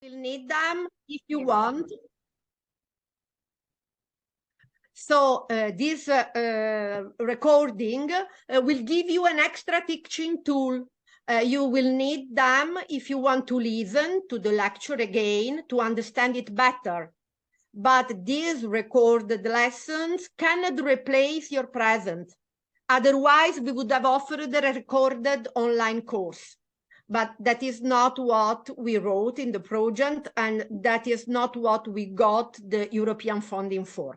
You'll need them if you want. So this recording will give you an extra teaching tool. You will need them if you want to listen to the lecture again to understand it better. But these recorded lessons cannot replace your present. Otherwise, we would have offered a recorded online course. But that is not what we wrote in the project, and that is not what we got the European funding for.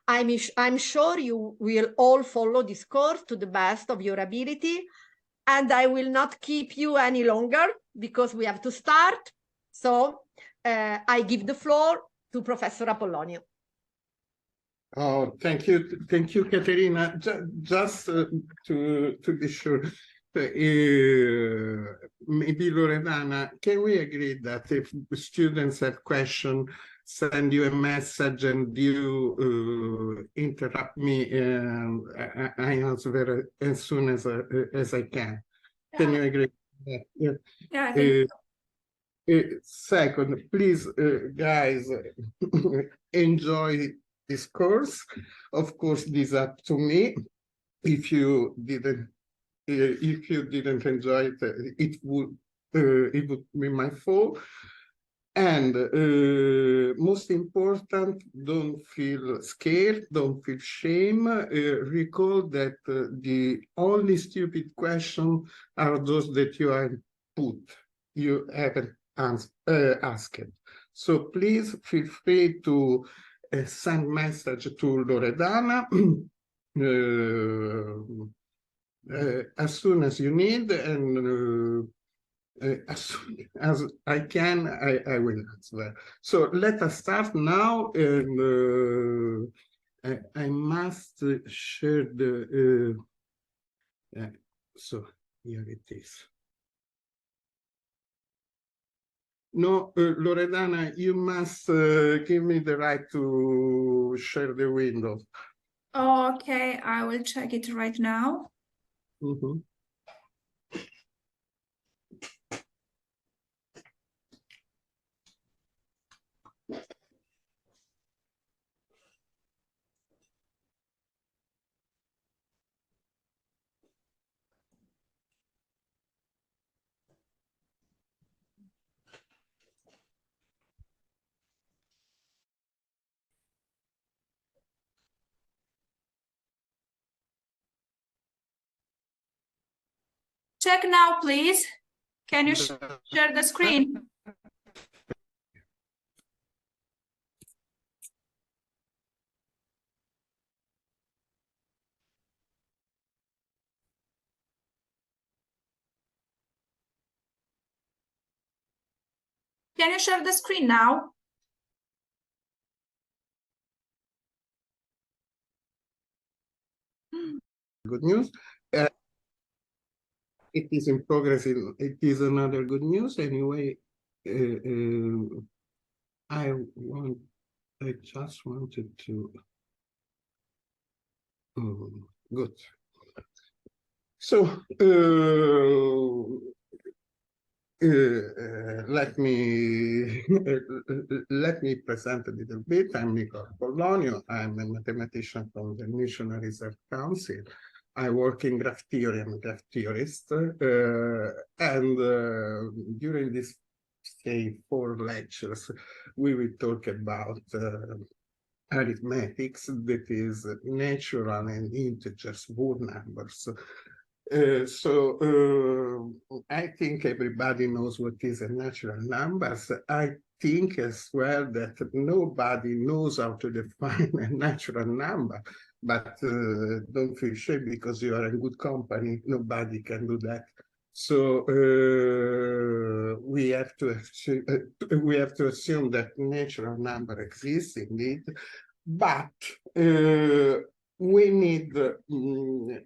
I'm sure you will all follow this course to the best of your ability, and I will not keep you any longer because we have to start. So I give the floor to Professor Apollonio. Oh, thank you, Caterina. Just to be sure, maybe Loredana, can we agree that if students have questions, send you a message and you interrupt me, and I answer as soon as I can. Yeah. Can you agree? Yeah. Yeah, I think so. Second, please, guys, enjoy this course. Of course, this is up to me. If you didn't enjoy it, it would be my fault. And most important, don't feel scared, don't feel shame. Recall that the only stupid questions are those that you haven't asked. So please feel free to send message to Loredana as soon as you need, and as soon as I can, I will answer. So let us start now, and I must share the, so here it is. No, Loredana, you must give me the right to share the window. Oh, okay, I will check it right now. Mm-hmm. Check now, please. Can you share the screen? Can you share the screen now? Good news. It is in progress. It is another good news. Anyway, I just wanted to. Good. So let me present a little bit. I'm Nicola Apollonio. I'm a mathematician from the National Research Council. I work in graph theory. I'm a graph theorist, and during this, say, 4 lectures, we will talk about arithmetics, that is natural and integers, whole numbers. I think everybody knows what is a natural number. I think as well that nobody knows how to define a natural number, but don't feel shame because you are in good company. Nobody can do that. So we have to assume that natural number exists indeed, but we need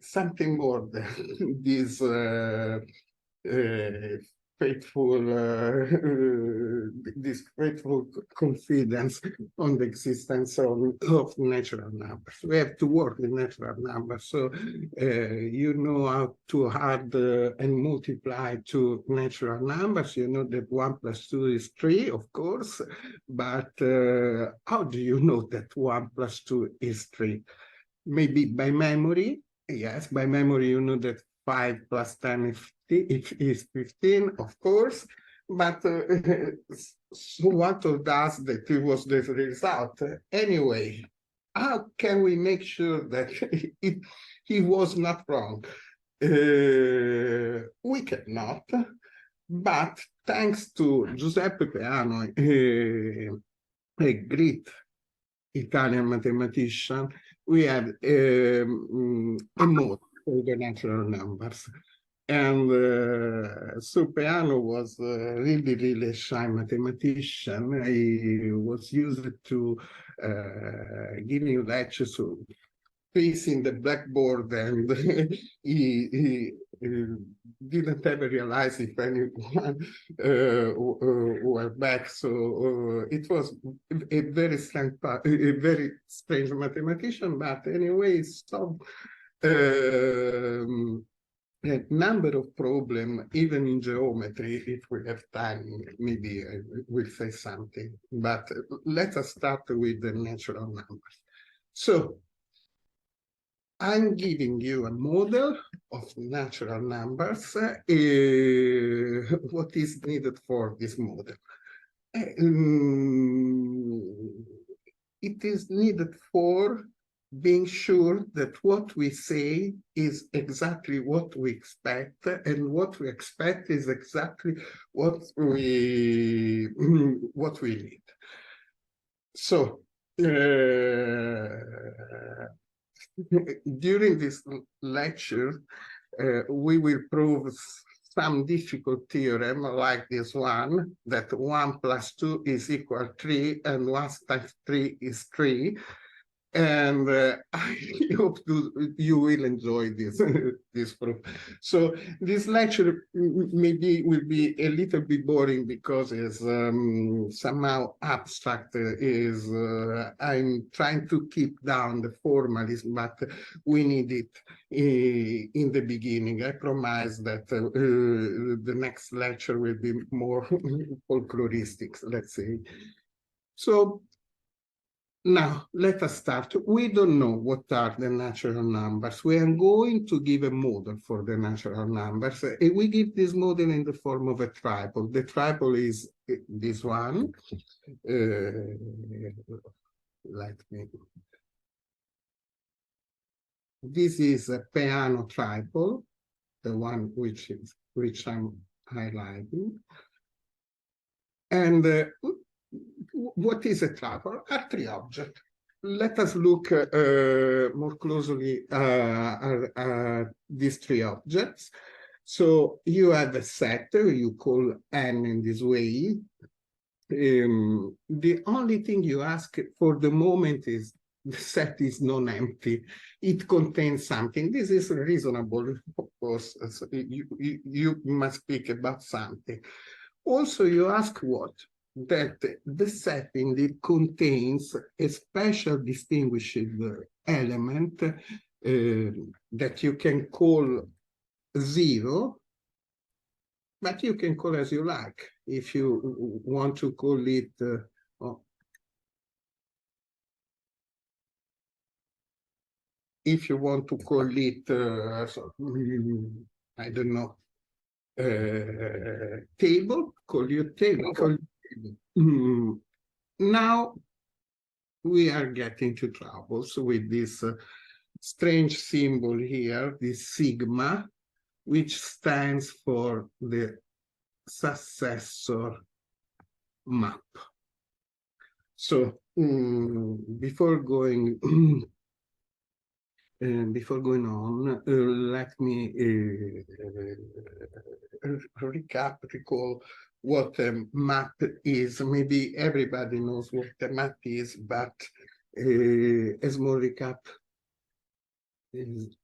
something more than this faithful confidence on the existence of natural numbers. We have to work with natural numbers. So you know how to add and multiply two natural numbers. You know that 1 + 2 is 3, of course. But how do you know that 1 + 2 is 3? Maybe by memory. Yes, by memory, you know that 5 + 10 is 15, of course. But so what told us that it was the result? Anyway, how can we make sure that he was not wrong? We cannot, but thanks to Giuseppe Peano, a great Italian mathematician, we had a model for the natural numbers. And so Peano was really, really a shy mathematician. He was used to giving lectures facing the blackboard, and he didn't ever realize if anyone were back. So it was a very strange mathematician, but anyway, so a number of problems, even in geometry. If we have time, maybe we'll say something. But let us start with the natural numbers. So I'm giving you a model of natural numbers. What is needed for this model? It is needed for being sure that what we say is exactly what we expect, and what we expect is exactly what we need. So during this lecture, we will prove some difficult theorem like this one, that 1 + 2 is equal 3, and 1 times 3 is 3. And I hope you will enjoy this, this proof. So this lecture maybe will be a little bit boring because it's somehow abstract. I'm trying to keep down the formalism, but we need it in the beginning. I promise that the next lecture will be more folkloristic, let's say. So now, let us start. We don't know what are the natural numbers. We are going to give a model for the natural numbers, and we give this model in the form of a triple. The triple is this one. This is a Peano triple, the one which I'm highlighting. And what is a triple? Are three objects. Let us look more closely at these three objects. So you have a set, you call n in this way. The only thing you ask for the moment is the set is non-empty. It contains something. This is reasonable, of course. So you must speak about something. Also, you ask what? That the set indeed contains a special distinguishing element that you can call 0, but you can call as you like. If you want to call it, if you want to call it, I don't know, table, call your table. Call now we are getting to troubles with this strange symbol here, this sigma, which stands for the successor map. So before going on, let me recall what a map is. Maybe everybody knows what a map is, but a small recap is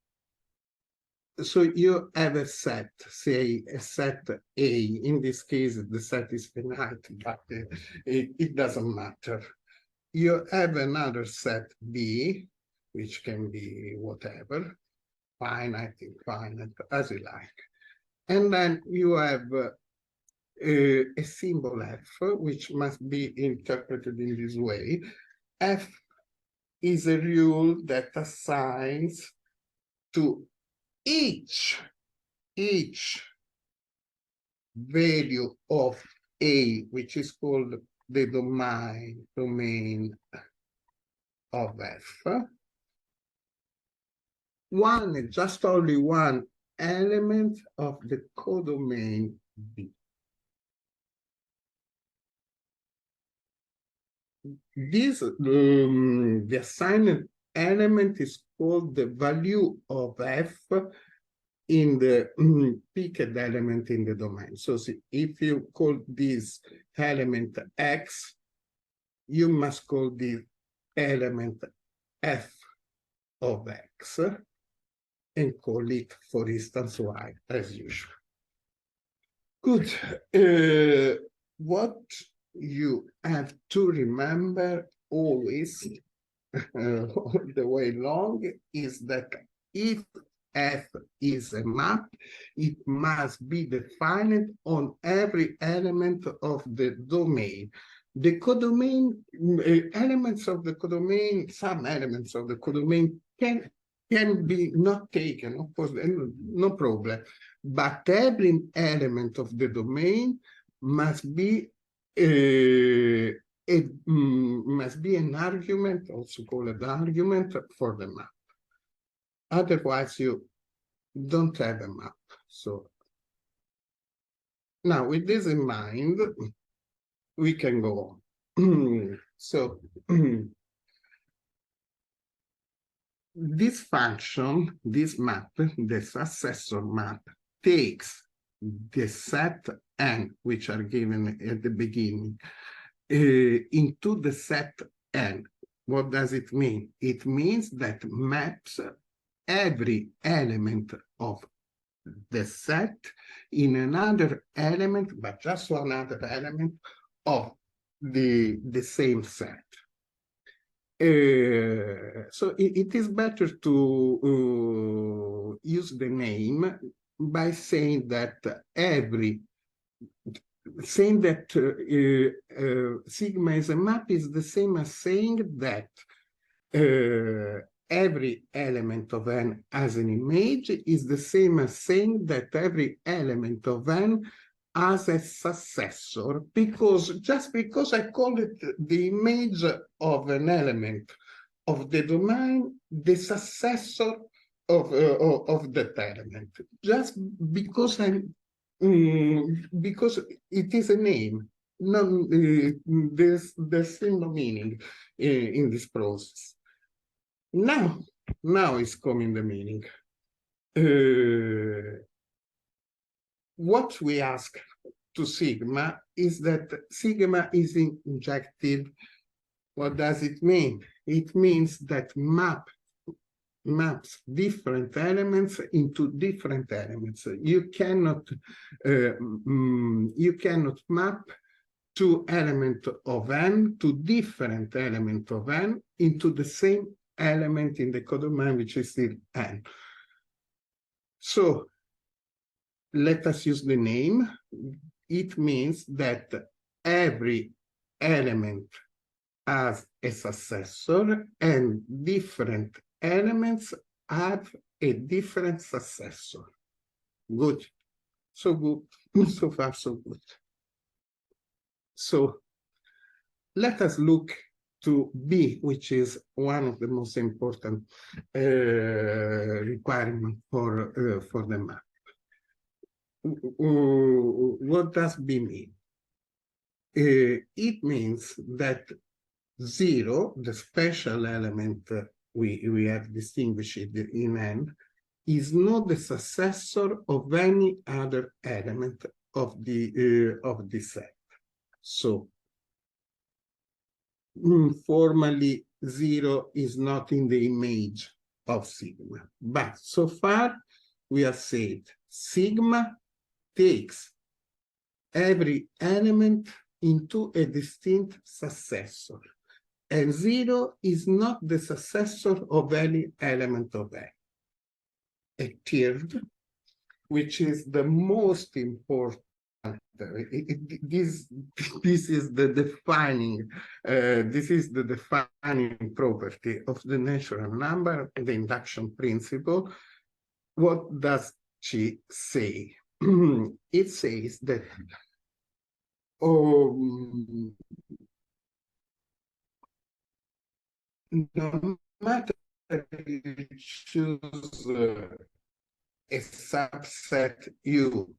so you have a set, say a set A. In this case, the set is finite, but it doesn't matter. You have another set B, which can be whatever, finite, infinite, as you like. And then you have a symbol F, which must be interpreted in this way. F is a rule that assigns to each value of A, which is called the domain of F, just only one element of the codomain B. This, the assigned element is called the value of F in the picked element in the domain. So see, if you call this element X, you must call this element F of X and call it, for instance, Y, as usual. Good. What you have to remember always, all the way along, is that if F is a map, it must be defined on every element of the domain. The codomain, elements of the codomain, some elements of the codomain can be not taken, of course, no problem. But every element of the domain must be must be an argument, also called an argument for the map. Otherwise, you don't have a map. So now, with this in mind, we can go on. So this function, this map, the successor map, takes the set N, which are given at the beginning, into the set N. What does it mean? It means that maps every element of the set in another element, but just one other element of the same set. So it is better to use the name by saying that sigma is a map is the same as saying that every element of N as an image is the same as saying that every element of N as a successor, just because I call it the image of an element of the domain, the successor of that element, just because because it is a name. No, there's still no meaning in this process. Now is coming the meaning. What we ask to sigma is that sigma is injective. What does it mean? It means that maps different elements into different elements. You cannot map two elements of N to different elements of N into the same element in the codomain, which is still N. So let us use the name. It means that every element has a successor and different elements have a different successor. Good. So good. So far, so good. So let us look to B, which is one of the most important requirements for the map. What does B mean? It means that 0, the special element we have distinguished in N, is not the successor of any other element of the set. So formally 0 is not in the image of sigma, but so far we have said sigma takes every element into a distinct successor, and 0 is not the successor of any element of A. A third, which is the most important, this is the defining property of the natural number, the induction principle. What does she say? It says that no matter if you choose a subset U,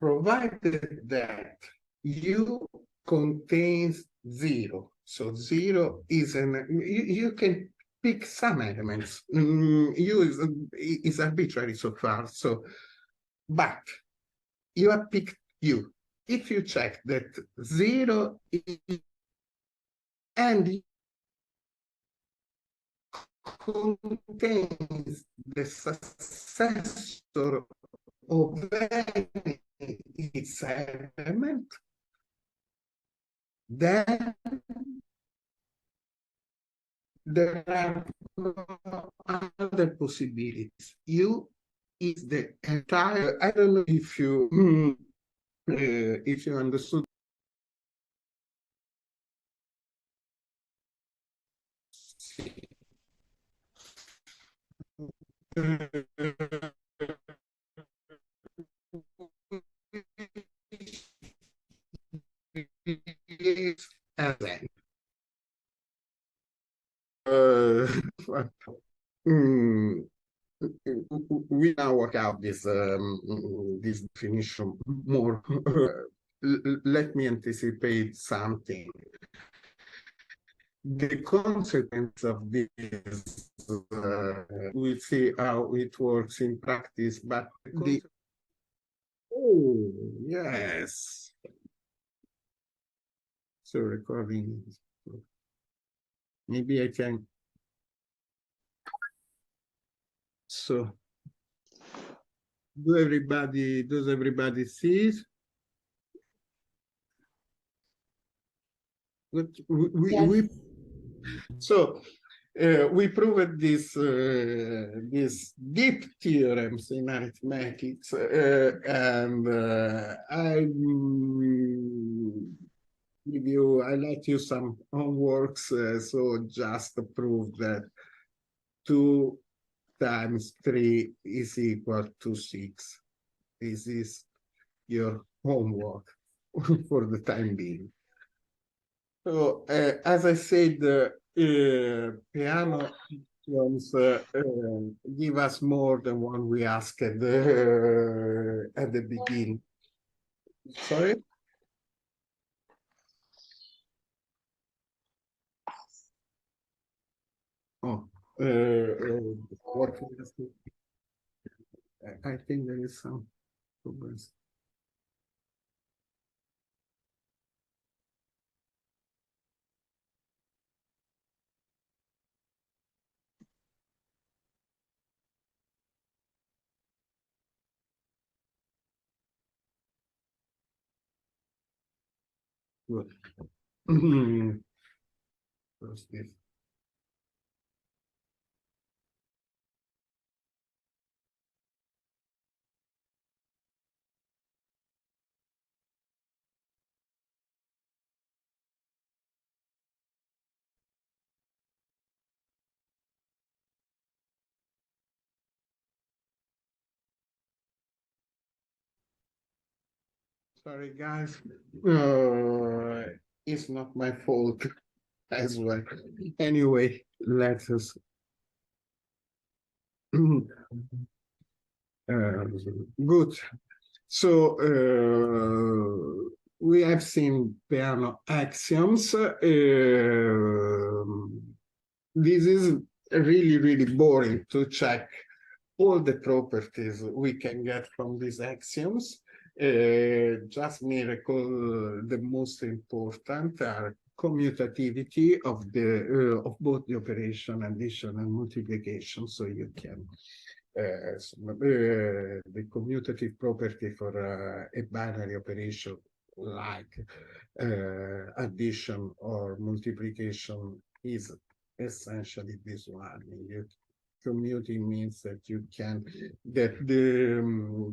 provided that U contains 0. So 0 is you can pick some elements. U is arbitrary so far. So, but you have picked U. If you check that 0 is, and contains the successor of its element, then there are no other possibilities. U is the entire. I don't know if you understood. We now work out this definition more. Let me anticipate something. The consequence of this, we'll see how it works in practice, but oh, yes. So recording, maybe I can. So, does everybody see? So we proved this these deep theorems in arithmetics, and I let you some homeworks. So just to prove that 2 times 3 is equal to 6. This is your homework for the time being. So, as I said, piano axioms give us more than what we asked at the beginning. Sorry? Oh, what I think there is some progress. Good. What's this? Sorry, guys. It's not my fault as well. Anyway, let us. Good. So we have seen Peano axioms. This is really, really boring to check all the properties we can get from these axioms. Just me recall the most important are commutativity of both the operation addition and multiplication, so you can the commutative property for a binary operation like addition or multiplication is essentially this one. Commuting means that you can the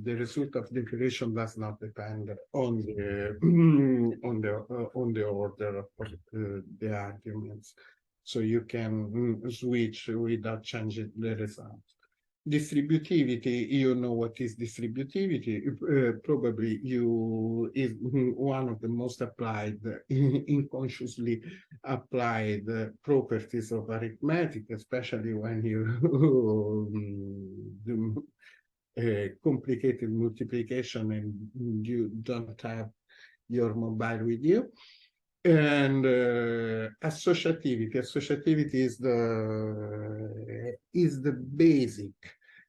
result of the operation does not depend on the on the order of the arguments, so you can switch without changing the result. Distributivity, you know what is distributivity. Probably you is one of the most applied, unconsciously applied properties of arithmetic, especially when you do complicated multiplication and you don't have your mobile with you. And associativity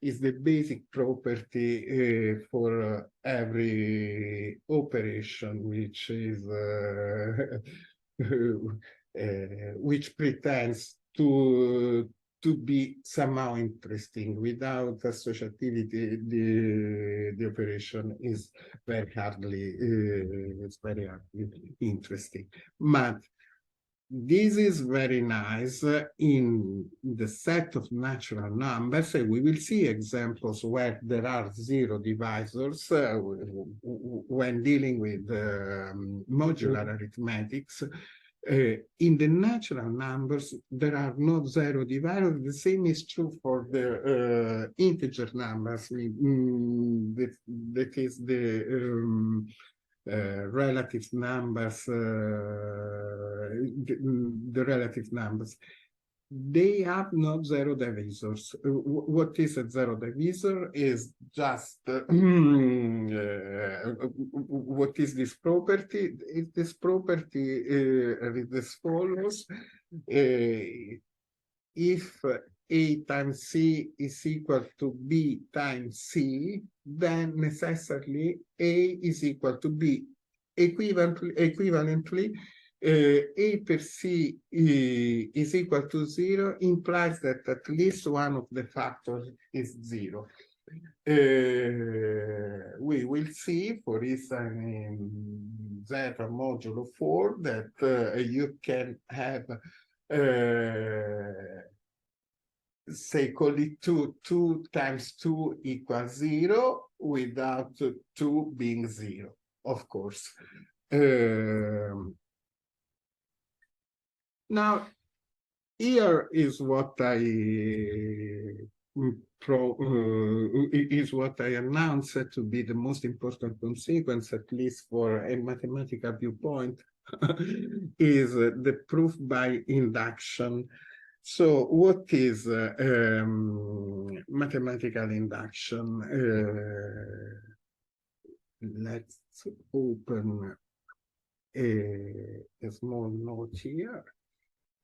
is the basic property for every operation which is which pretends to be somehow interesting. Without associativity, the operation is very hardly interesting. But this is very nice in the set of natural numbers. We will see examples where there are zero divisors when dealing with modular arithmetics. In the natural numbers, there are no zero divisors. The same is true for the integer numbers. That is the relative numbers, the relative numbers. They have no zero divisors. What is a zero divisor is just what is this property? This property is as follows. If A times C is equal to B times C, then necessarily A is equal to B. Equivalently, A per C is equal to 0 implies that at least one of the factors is 0. We will see, for instance, in Z modulo 4 that you can have say, call it 2 times 2 equals 0 without 2 being 0, of course. Now, here is what is what I announced to be the most important consequence, at least for a mathematical viewpoint, is the proof by induction. So what is mathematical induction? Let's open a small note here.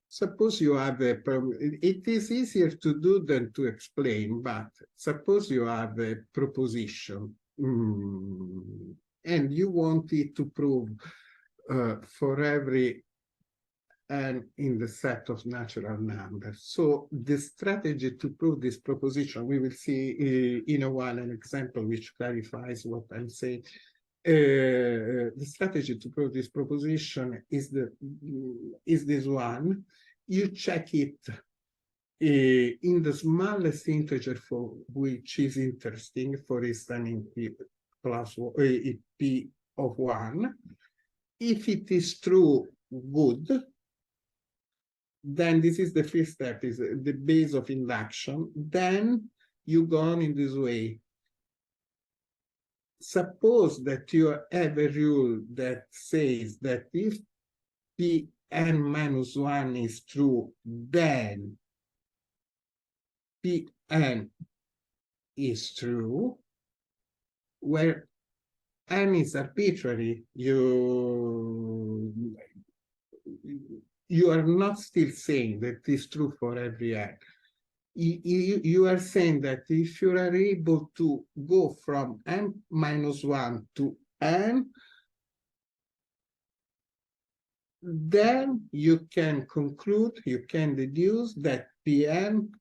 Suppose you have a problem. It is easier to do than to explain, but suppose you have a proposition and you want it to prove for every n in the set of natural numbers. So the strategy to prove this proposition, we will see in a while an example which clarifies what I'm saying. The strategy to prove this proposition is this one. You check it in the smallest integer for which is interesting, for instance, in p plus p of 1. If it is true, good. Then this is the first step, is the base of induction. Then you go on in this way. Suppose that you have a rule that says that if Pn minus 1 is true, then Pn is true, where n is arbitrary. You are not still saying that it's true for every n. You are saying that if you are able to go from n minus 1 to n, then you can conclude, you can deduce that Pn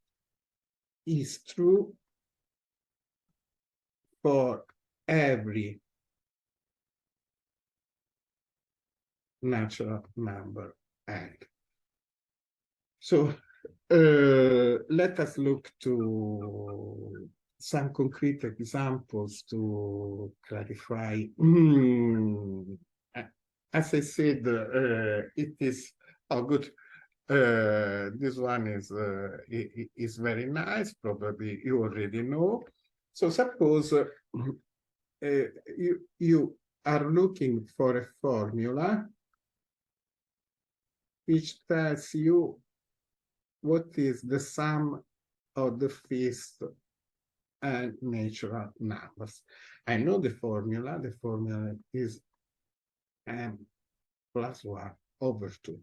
is true for every natural number n. So let us look to some concrete examples to clarify. As I said, it is, oh good, this one is very nice, probably you already know. So suppose you are looking for a formula which tells you what is the sum of the fifth and natural numbers. I know the formula. The formula is m plus 1 over 2.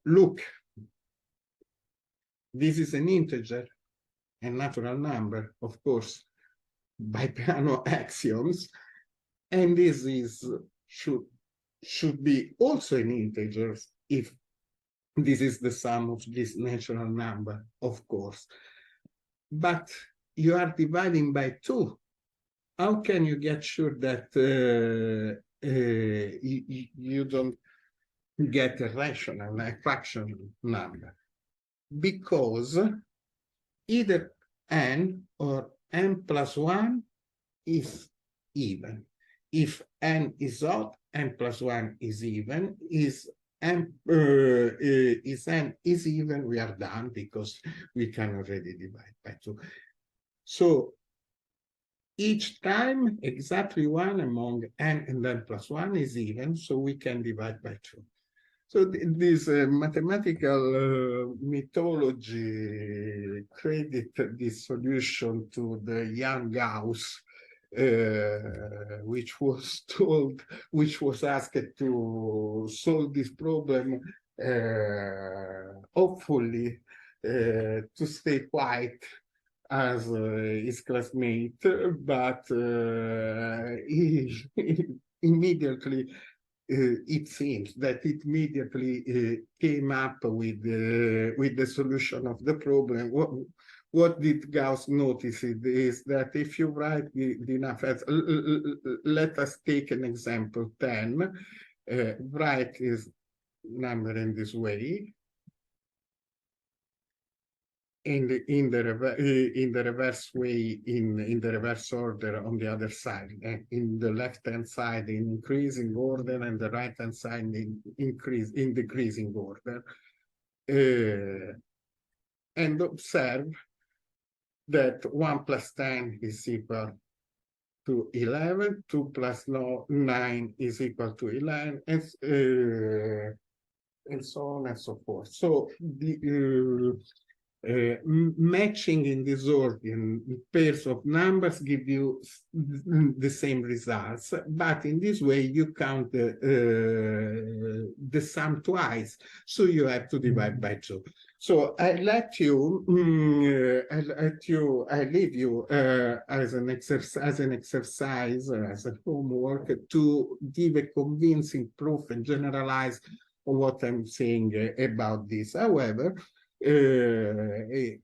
Look, this is an integer, a natural number, of course, by Peano axioms, and this is should be also an integer if this is the sum of this natural number, of course. But you are dividing by 2. How can you get sure that you don't get a rational, a fractional number? Because either n or n plus 1 is even. If n is odd, n plus 1 is even. Is n is even, we are done because we can already divide by 2. So each time exactly 1 among n and n plus 1 is even, so we can divide by 2. So this mathematical mythology credit this solution to the young Gauss, which was asked to solve this problem, hopefully to stay quiet as his classmate, but he immediately it seems that it immediately came up with the solution of the problem. What did Gauss notice is that if you write the enough, let us take an example 10, write this number in this way, in the reverse way, in the reverse order on the other side, in the left hand side in increasing order and the right hand side in decreasing order, and observe that 1 plus 10 is equal to 11, 2 plus 9 is equal to 11, and so on and so forth. So the matching in this order in pairs of numbers give you the same results, but in this way you count the sum twice, so you have to divide by 2. So I leave you as an exercise, as a homework, to give a convincing proof and generalize what I'm saying about this. However, if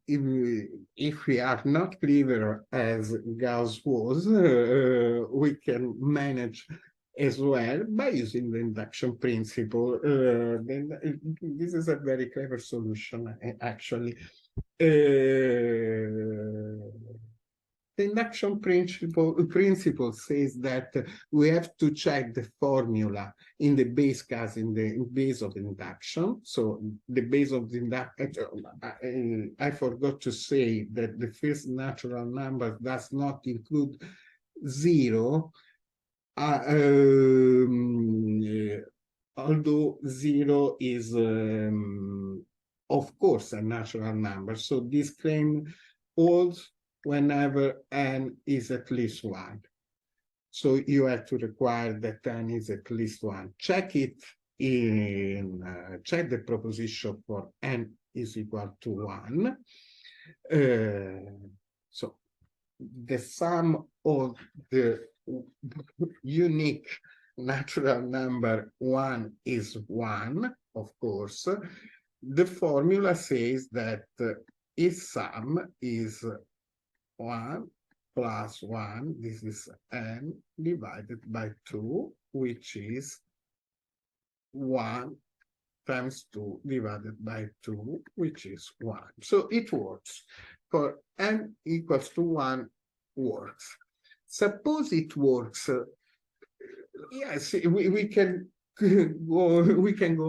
we are not clever as Gauss was, we can manage as well by using the induction principle. Then this is a very clever solution, actually. The induction principle says that we have to check the formula in the base case, in the base of induction. So the base of the induction, I forgot to say that the first natural number does not include 0, although 0 is, of course, a natural number. So this claim holds whenever n is at least 1. So you have to require that n is at least 1. Check it in, check the proposition for n is equal to 1. So the sum of the unique natural number 1 is 1, of course. The formula says that its sum is 1 plus 1, this is n divided by 2, which is 1 times 2 divided by 2, which is 1. So it works. For n equals to 1, works. Suppose it works, yes, we can go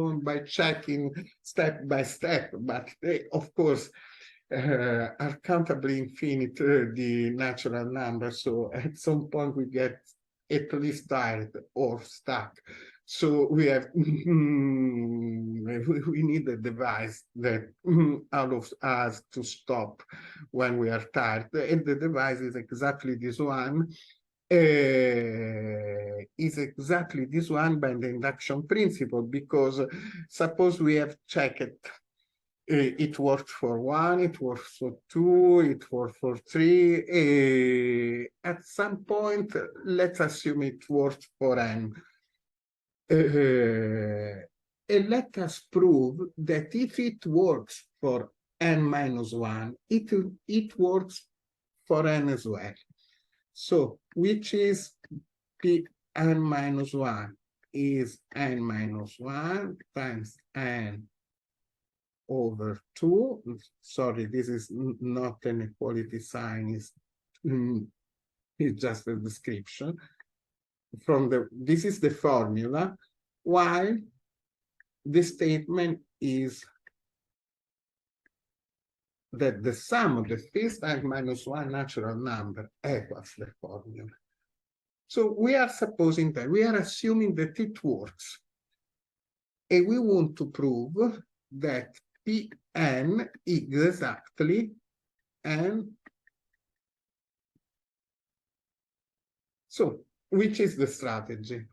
on by checking step by step, but they, of course, are countably infinite, the natural numbers. So at some point we get at least tired or stuck. So we have we need a device that allows us to stop when we are tired, and the device is exactly this one. Is exactly this one by the induction principle, because suppose we have checked it worked for 1, it works for 2, it works for 3. At some point, let's assume it works for n. And let us prove that if it works for n minus 1, it works for n as well. So, which is Pn minus 1 is n minus 1 times n over 2. Sorry, this is not an equality sign, it's just a description. This is the formula, while the statement is that the sum of the first n minus 1 natural number equals the formula. So we are supposing that, we are assuming that it works. And we want to prove that Pn is exactly n. So, which is the strategy?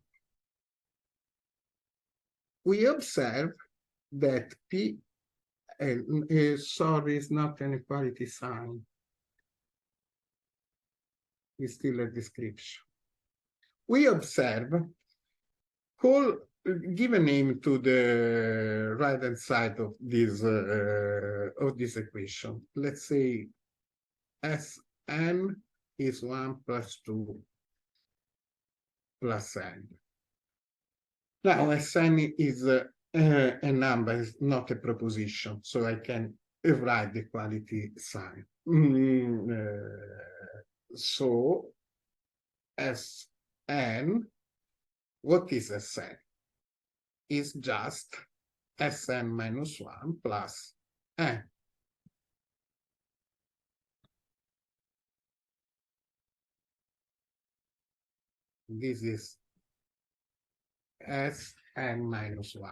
We observe that sorry, it's not an equality sign. It's still a description. We observe, give a name to the right-hand side of this equation. Let's say Sn is 1 plus 2 plus n. Now, Sn is a number, is not a proposition, so I can write the equality sign. So, Sn, what is Sn? Is just Sn minus 1 plus n. This is Sn minus 1.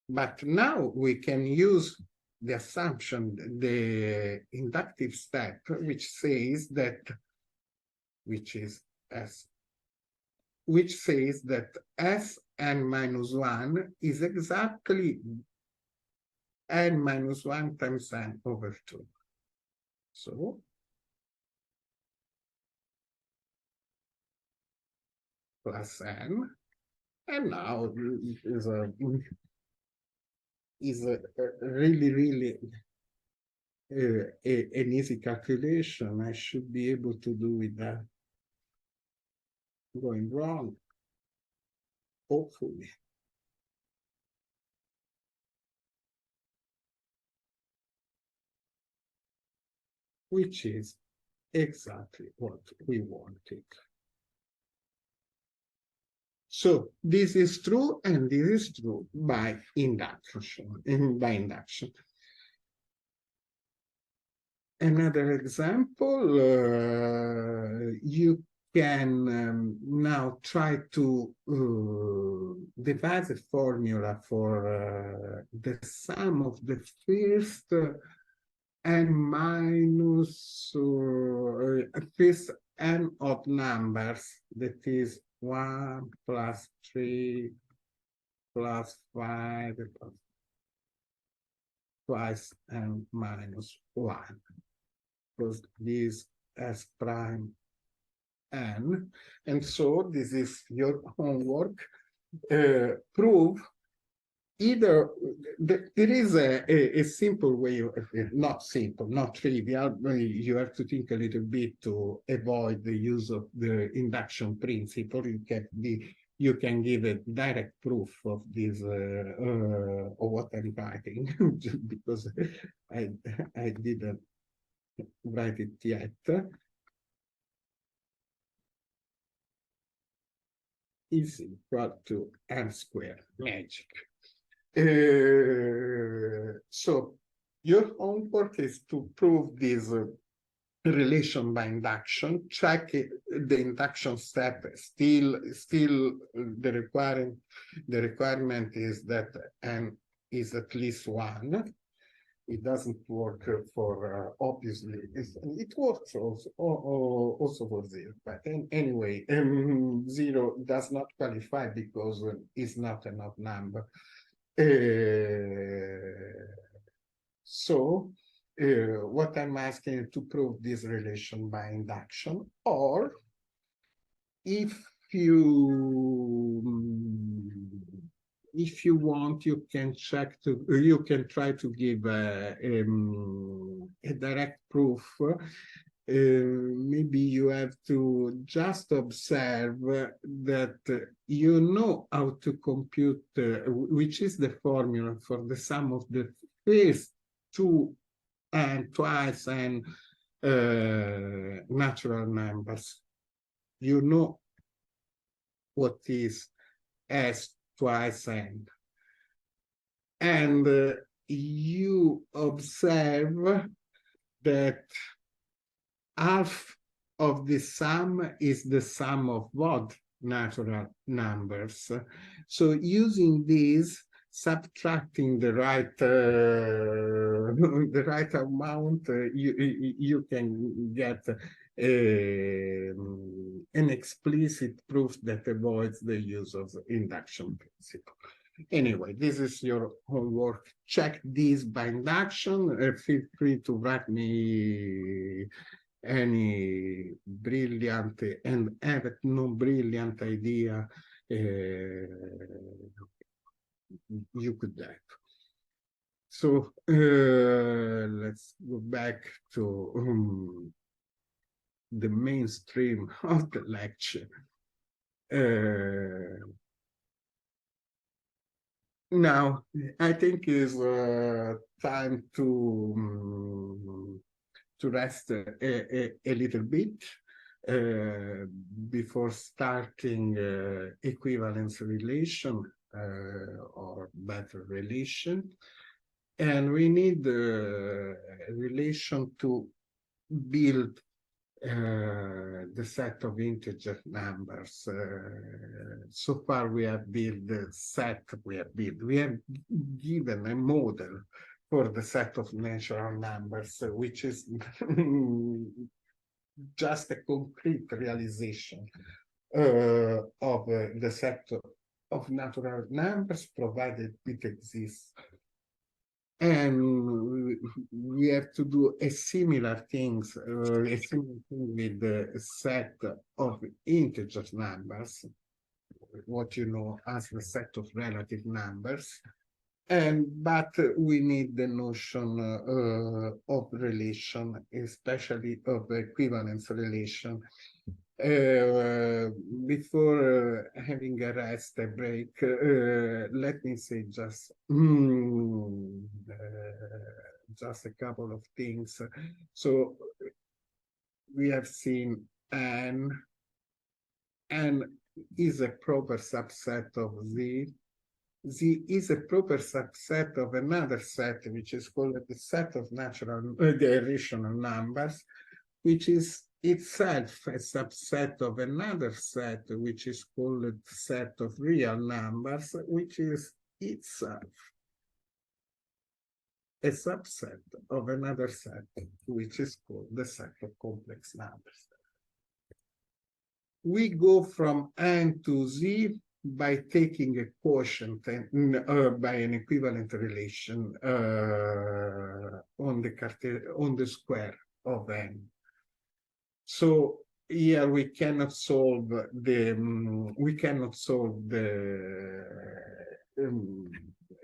But now we can use the assumption, the inductive step, which says that, which says that Sn minus 1 is exactly n minus 1 times n over 2. So, plus n, and now is a really an easy calculation. I should be able to do without going wrong, hopefully. Which is exactly what we wanted. So this is true, and this is true by induction. Another example, you can now try to devise a formula for the sum of the first n minus first n odd numbers, that is 1 plus 3 plus 5 plus twice n minus 1, because this S prime n. And so this is your homework. Prove either there is a simple way of, not simple, not trivial, but you have to think a little bit to avoid the use of the induction principle. You can give a direct proof of this of what I'm writing because I didn't write it yet. Is equal to m squared, magic. So your homework is to prove this relation by induction. Check the induction step. Still the requirement is that n is at least 1. It doesn't work for obviously. It works also for 0, but anyway, 0 does not qualify because it's not an odd number. So what I'm asking is to prove this relation by induction, or if you want, you can try to give a direct proof. Maybe you have to just observe that you know how to compute, which is the formula for the sum of the first 2 and twice and natural numbers. You know what is S twice n. And you observe that half of the sum is the sum of odd natural numbers. So using this, subtracting the right amount, you can get an explicit proof that avoids the use of the induction principle. Anyway, this is your homework. Check this by induction. Feel free to write me any brilliant and even non-brilliant idea you could have. So let's go back to the mainstream of the lecture. Now, I think it's time to rest a little bit before starting equivalence relation or better relation. And we need a relation to build the set of integer numbers. So far we have built the set we have given a model for the set of natural numbers, which is just a concrete realization of the set of natural numbers, provided it exists. And we have to do a similar thing with the set of integer numbers, what you know as the set of relative numbers. But we need the notion of relation, especially of equivalence relation. Before having a rest, a break, let me say just a couple of things. So we have seen N is a proper subset of Z. Z is a proper subset of another set, which is called the set of natural, the irrational numbers, which is itself a subset of another set, which is called the set of real numbers, which is itself a subset of another set, which is called the set of complex numbers. We go from N to Z by taking a quotient by an equivalent relation on the square of N. So here we cannot solve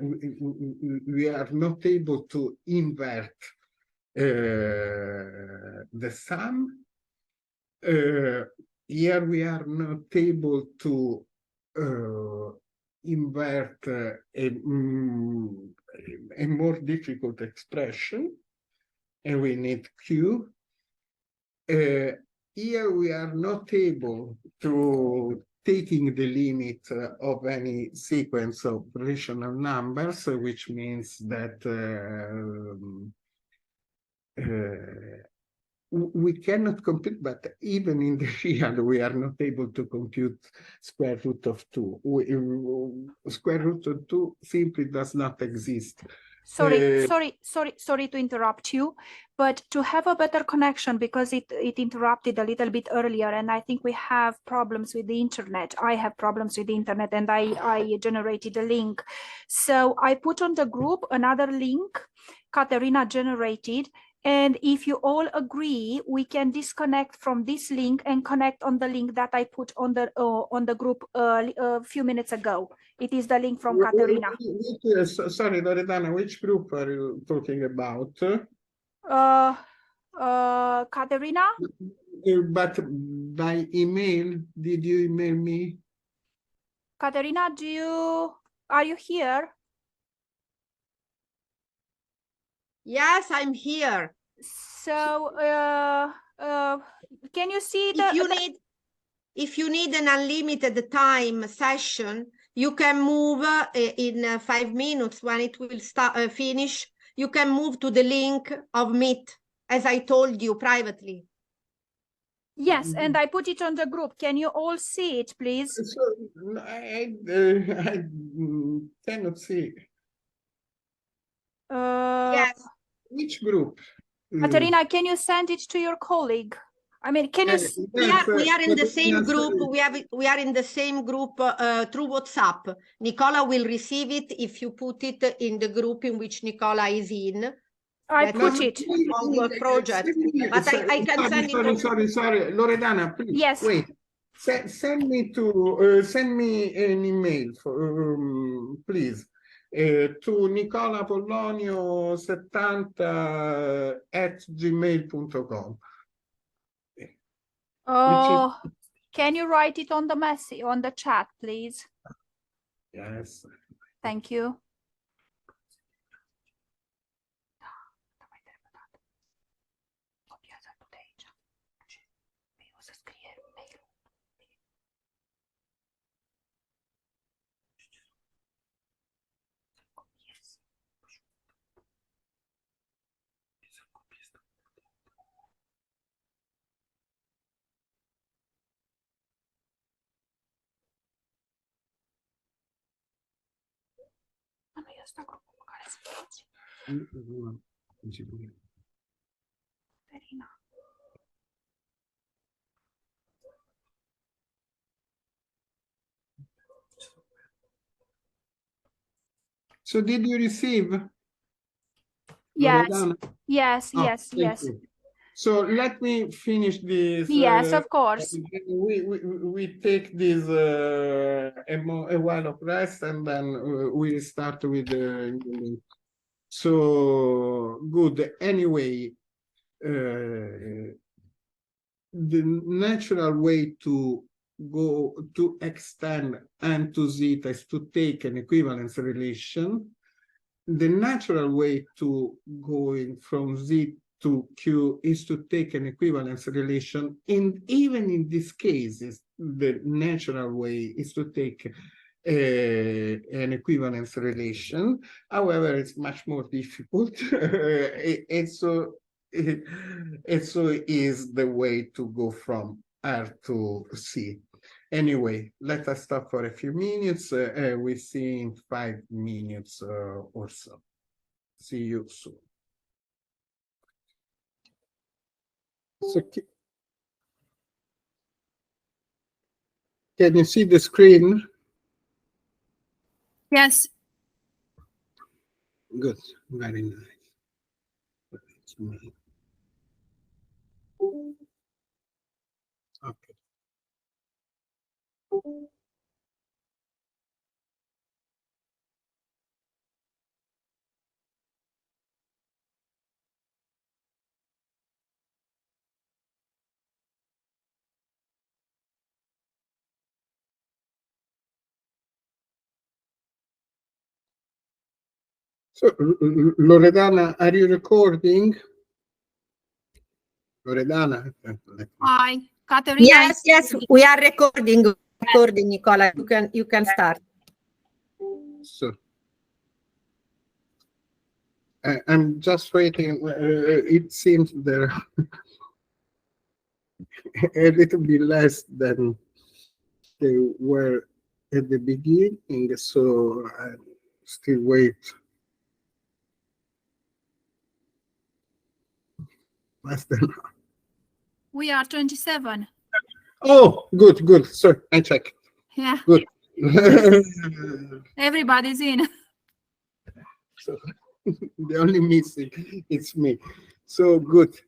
we are not able to invert the sum. Here we are not able to invert a more difficult expression, and we need Q. Here we are not able to taking the limit of any sequence of rational numbers, which means that we cannot compute, but even in the real, we are not able to compute square root of 2. Square root of 2 simply does not exist. Sorry to interrupt you, but to have a better connection, because it interrupted a little bit earlier, and I think we have problems with the internet. I have problems with the internet, and I generated a link. So I put on the group another link Katerina generated, and if you all agree, we can disconnect from this link and connect on the link that I put on the group a few minutes ago. It is the link from Katerina. Sorry, Loredana, which group are you talking about? Katerina? But by email, did you email me? Katerina, are you here? Yes, I'm here. So, can you see if you need an unlimited time session, you can move in 5 minutes when it will start finish. You can move to the link of Meet, as I told you privately. Yes, and I put it on the group. Can you all see it, please? So, I cannot see. Yes. Which group? Katerina, can you send it to your colleague? I mean, can you? We are in the same group. We are in the same group through WhatsApp. Nicola will receive it if you put it in the group in which Nicola is in. I put it. Our project, but I can send it. Sorry, Loredana, please. Yes. Wait. Send me an email, please, to Nicola Pollonio 70 @gmail.com. Oh, can you write it on the message on the chat, please? Yes. Thank you. So did you receive? Yes, Loredana? yes, Oh, yes, yes. you. So let me finish this. Yes, of course. We take this a while of rest, and then we start with the link. So good. Anyway, the natural way to go to extend n to zeta is to take an equivalence relation. The natural way to going from Z to Q is to take an equivalence relation. And even in this case, the natural way is to take an equivalence relation. However, it's much more difficult. and so is the way to go from R to C. Anyway, let us stop for a few minutes. We see in 5 minutes or so. See you soon. So, can you see the screen? Yes. Good, very nice. It's me. Okay. So, Loredana, are you recording? Loredana? Hi, Caterina. Yes, we are recording, Nicola. You can start. So, I'm just waiting. It seems there a little bit less than they were at the beginning, so I still wait. Less than. We are 27. Oh, good. Sorry, I check. Yeah. Good. Everybody's in. So, the only missing it's me. So good.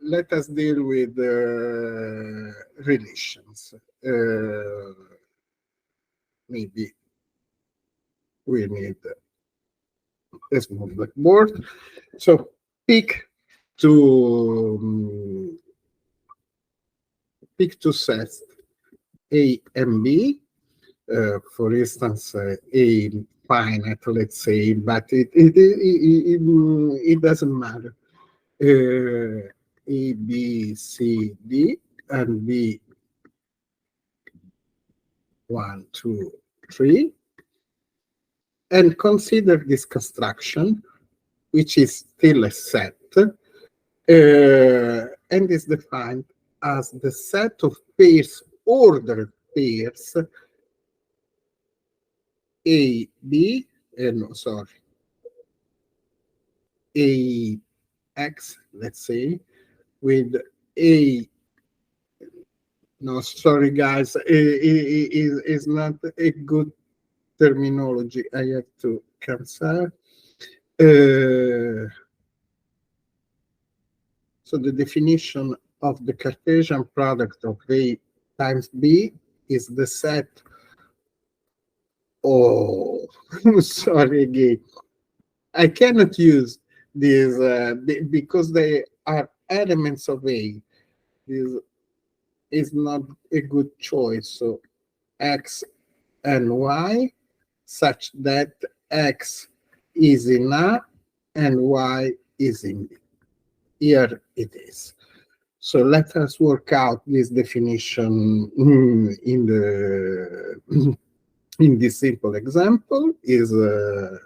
Let us deal with relations. Maybe we need a small blackboard. So pick two sets A and B. For instance, A finite, let's say, but it doesn't matter. A, B, C, D, and B 1, 2, 3, and consider this construction, which is still a set, and is defined as the set of pairs, ordered pairs, A, B, no, sorry, A, X, let's say, with A, no, sorry guys, is not a good terminology. I have to cancel. So the definition of the Cartesian product of A times B is the set. Oh, sorry again. I cannot use these because they are elements of A. This is not a good choice. So X and Y, such that X is in A and Y is in B. Here it is. So let us work out this definition in this simple example. Is A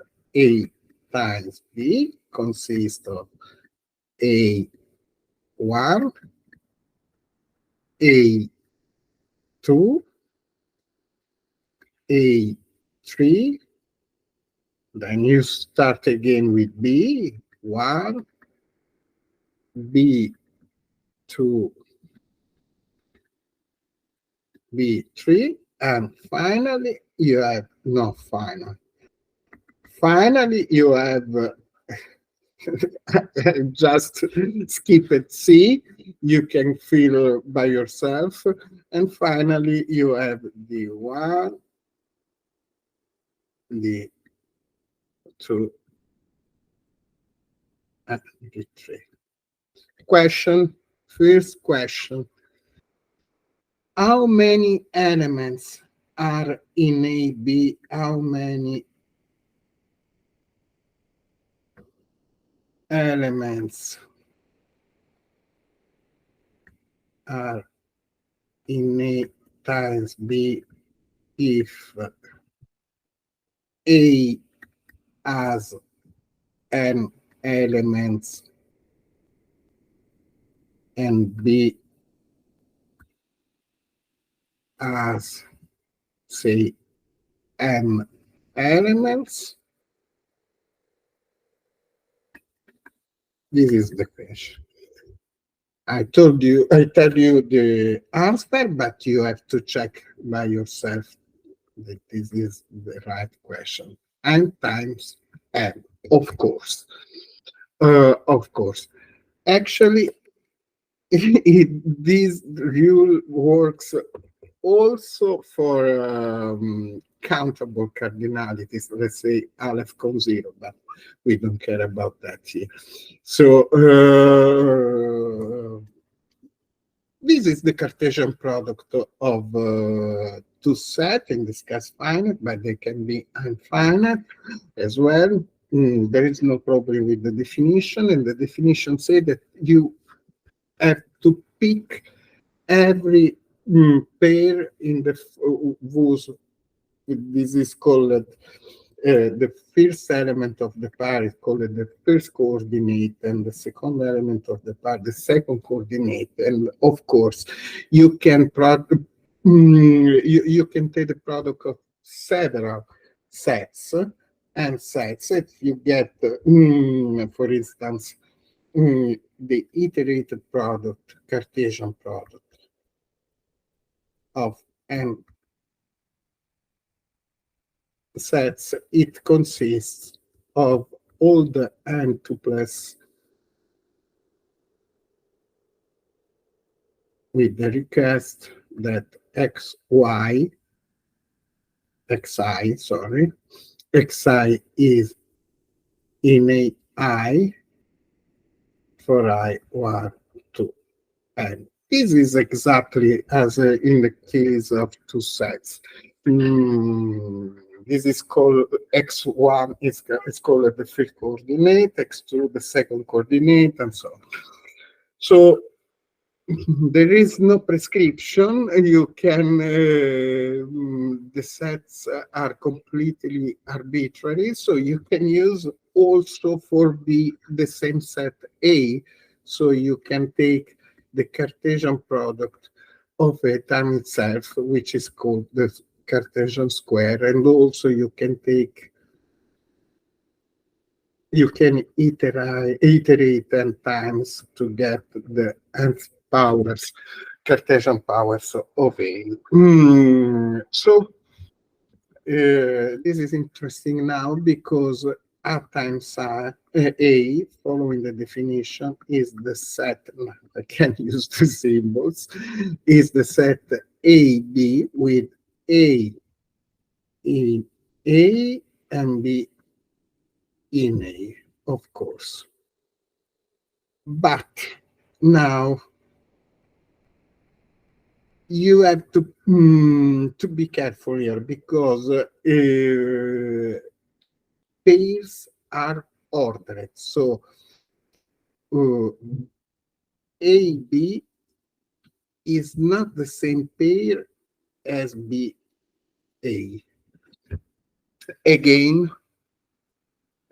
times B consists of A1, A2, A3. Then you start again with B1, B2, B3, and finally you have finally you have just skip it C, you can fill by yourself, and finally you have D1, D2, and D3. First question. How many elements are in AB? How many elements are in A times B if A has n elements and B has, say, m elements? This is the question. I tell you the answer, but you have to check by yourself that this is the right question. N times m, of course. Actually, this rule works also for countable cardinalities, let's say Aleph zero, but we don't care about that here. So this is the Cartesian product of two sets, in this case finite, but they can be infinite as well. There is no problem with the definition, and the definition says that you have to pick every pair in the whose, this is called the first element of the pair is called the first coordinate, and the second element of the pair the second coordinate. And of course, you can you can take the product of several sets and sets. If you get, for instance, the iterated product, Cartesian product of n sets, it consists of all the n2 plus with the request that xi is in I for I1 to n. This is exactly as in the case of two sets. This is called x1 is called the first coordinate, x2 the second coordinate, and so on. So there is no prescription. You can the sets are completely arbitrary, so you can use also for B the same set A. So you can take the Cartesian product of a time itself, which is called the Cartesian square, and also you can take, you can iterate 10 times to get the nth powers, Cartesian powers of A. So this is interesting now because R times A, following the definition, is the set, I can use the symbols, is the set AB with A in A and B in A, of course. But now you have to be careful here because pairs are ordered. So AB is not the same pair as BA. Again,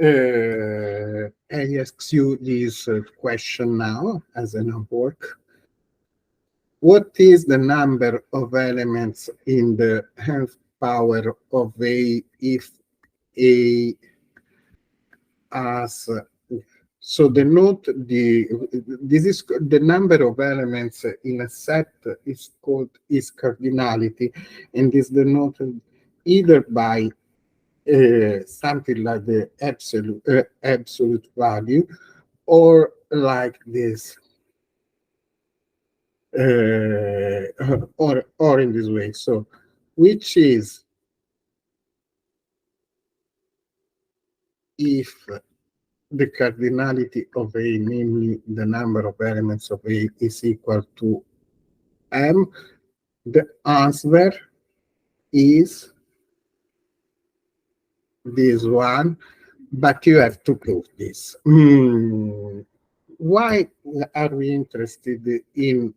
I ask you this question now as an homework. What is the number of elements in the nth power of A if A has, so denote this is the number of elements in a set is cardinality, and is denoted either by something like the absolute value, or like this, or in this way. So which is, if the cardinality of A, namely the number of elements of A, is equal to M, the answer is this one, but you have to prove this. Why are we interested in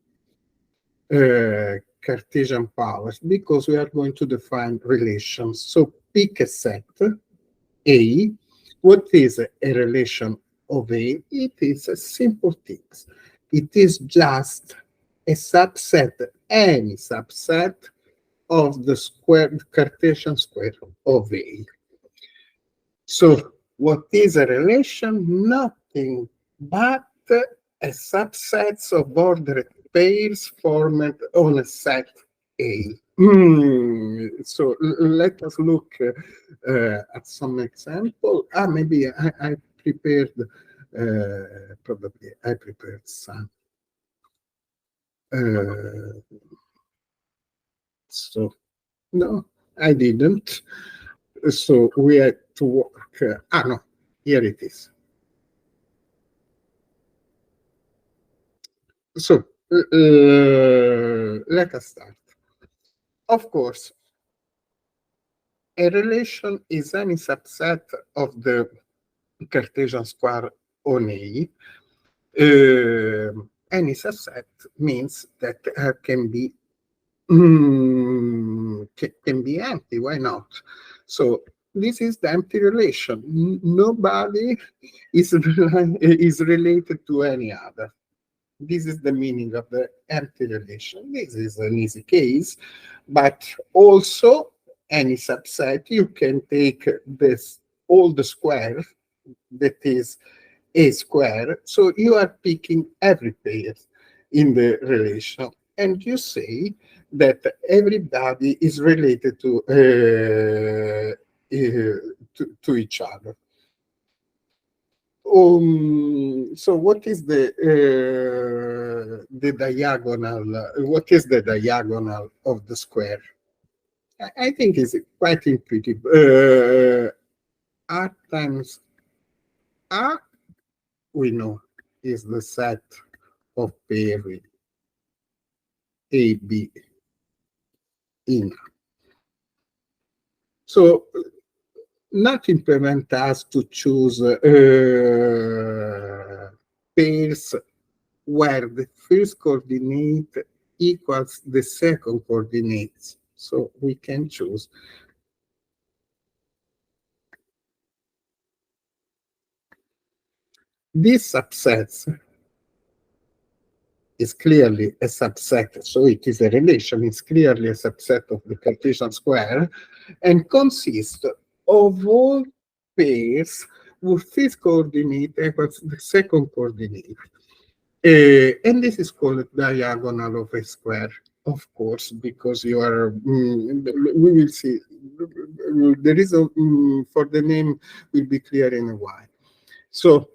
Cartesian powers? Because we are going to define relations. So pick a set A. What is a relation of A? It is a simple thing. It is just a subset, any subset of the Cartesian square of A. So what is a relation? Nothing but a subset of ordered pairs formed on a set A. So let us look at some example. Maybe I prepared, probably I prepared some. So no, I didn't. So we had to work. No, here it is. So let us start. Of course, A relation is any subset of the Cartesian square on A. Any subset means that can be empty. Why not? So this is the empty relation. Nobody is related to any other. This is the meaning of the empty relation. This is an easy case, but also any subset, you can take this all the square that is a square. So you are picking every pair in the relation, and you say that everybody is related to each other. So what is the diagonal? What is the diagonal of the square? I think it's quite intuitive. R times R, we know, is the set of pairs A, B in. So nothing prevents us to choose pairs where the first coordinate equals the second coordinates. So we can choose these subsets. Is clearly a subset, so it is a relation, it's clearly a subset of the Cartesian square, and consists of all pairs whose first coordinate equals the second coordinate. And this is called diagonal of a square, of course, because you are, we will see, the reason for the name will be clear in a while. So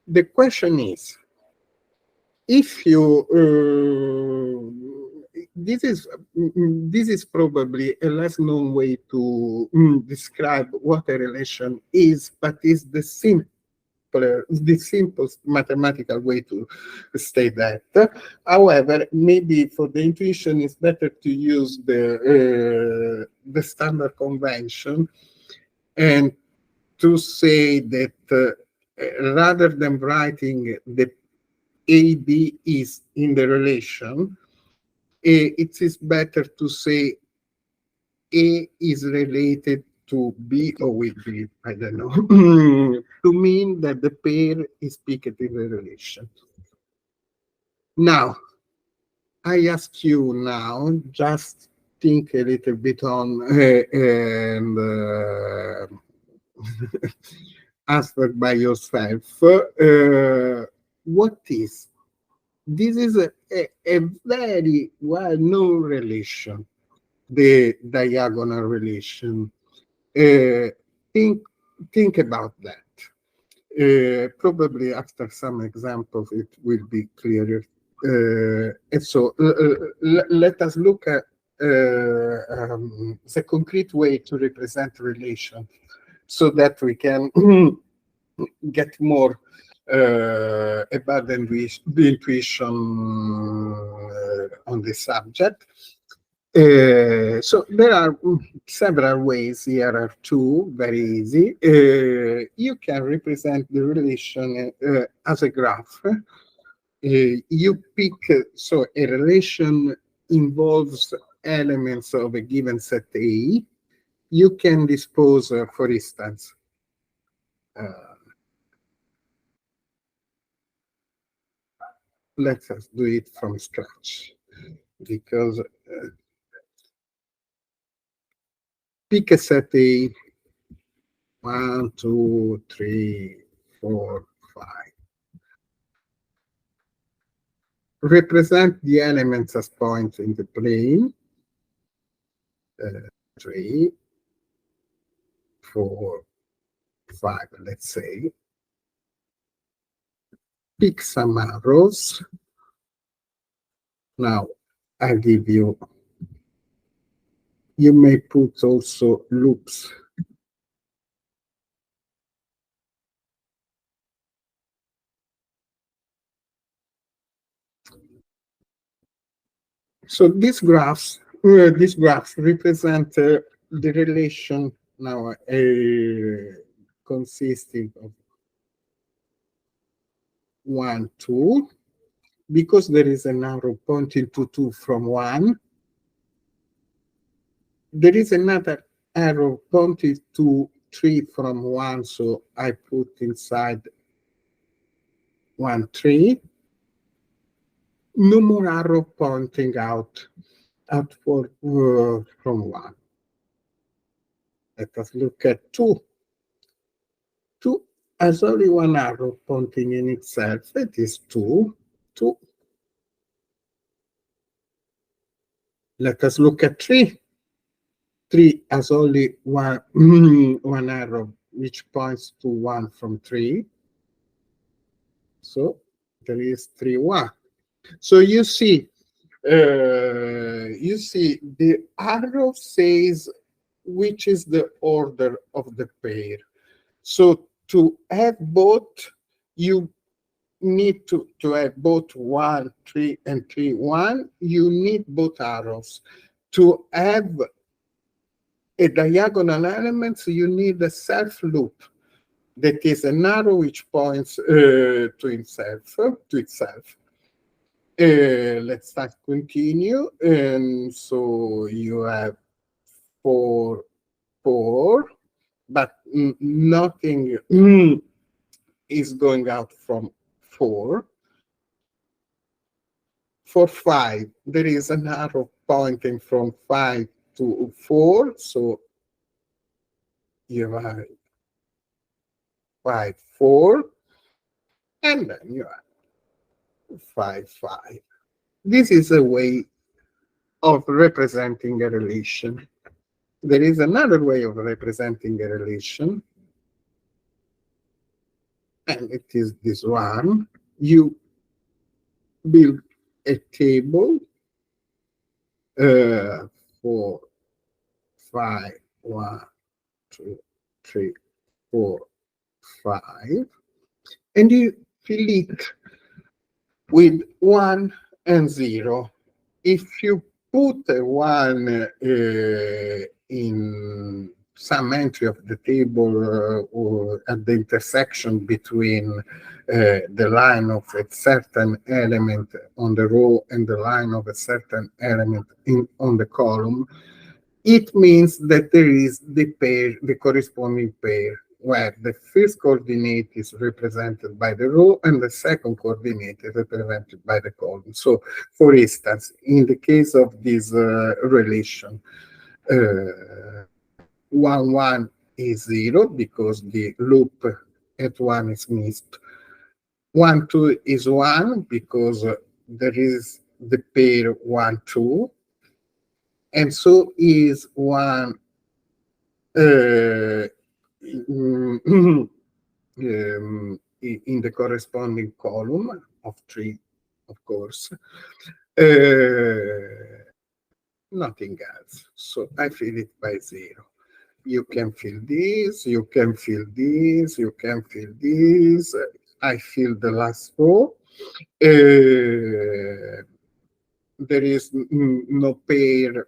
the question is, if you this is probably a less known way to describe what a relation is, but is the simplest mathematical way to state that. However, maybe for the intuition, it's better to use the standard convention and to say that rather than writing the AB is in the relation, it is better to say A is related to B or with B, I don't know, to mean that the pair is picked in the relation. Now, I ask you now, just think a little bit on and answer by yourself. What is? This is a very well-known relation, the diagonal relation. Think about that. Probably after some examples, it will be clearer. And so let us look at the concrete way to represent relation so that we can get more about the intuition on the subject. So there are several ways. Here are two, very easy. You can represent the relation as a graph. You pick, so a relation involves elements of a given set A. You can dispose, for instance, let us do it from scratch, because pick a set A, 1, 2, 3, 4, 5. Represent the elements as points in the plane. 3, 4, 5, let's say. Pick some arrows. Now, I give you, you may put also loops. So these graphs represent the relation now consisting of 1, 2, because there is an arrow pointing to 2 from 1, there is another arrow pointing to 3 from 1, so I put inside 1, 3. No more arrow pointing out for from 1. Let us look at 2. 2 has only one arrow pointing in itself. That is 2. 2. Let us look at 3. 3 has only one, one arrow which points to 1 from 3. So there is 3, 1. So you see the arrow says which is the order of the pair. So to have both, you need to have both 1, 3, and 3, 1. You need both arrows. To have a diagonal element, so you need a self loop. That is an arrow which points to itself. Let's start continue. And so you have 4, 4, but nothing is going out from 4. For 5, there is an arrow pointing from 5 to 4, so you have 5, 4, and then you have 5, 5. This is a way of representing a relation. There is another way of representing a relation, and it is this one. You build a table 4, 5, 1, 2, 3, 4, 5, and you fill it with 1 and 0. If you put a 1 in some entry of the table or at the intersection between the line of a certain element on the row and the line of a certain element on the column, it means that there is the pair, the corresponding pair, where the first coordinate is represented by the row and the second coordinate is represented by the column. So, for instance, in the case of this relation, 1, 1 is 0 because the loop at 1 is missed. 1, 2 is 1 because there is the pair 1, 2. And so is 1 in the corresponding column of 3, of course. Nothing else. So I fill it by 0. You can fill this, you can fill this, you can fill this. I fill the last row. There is no pair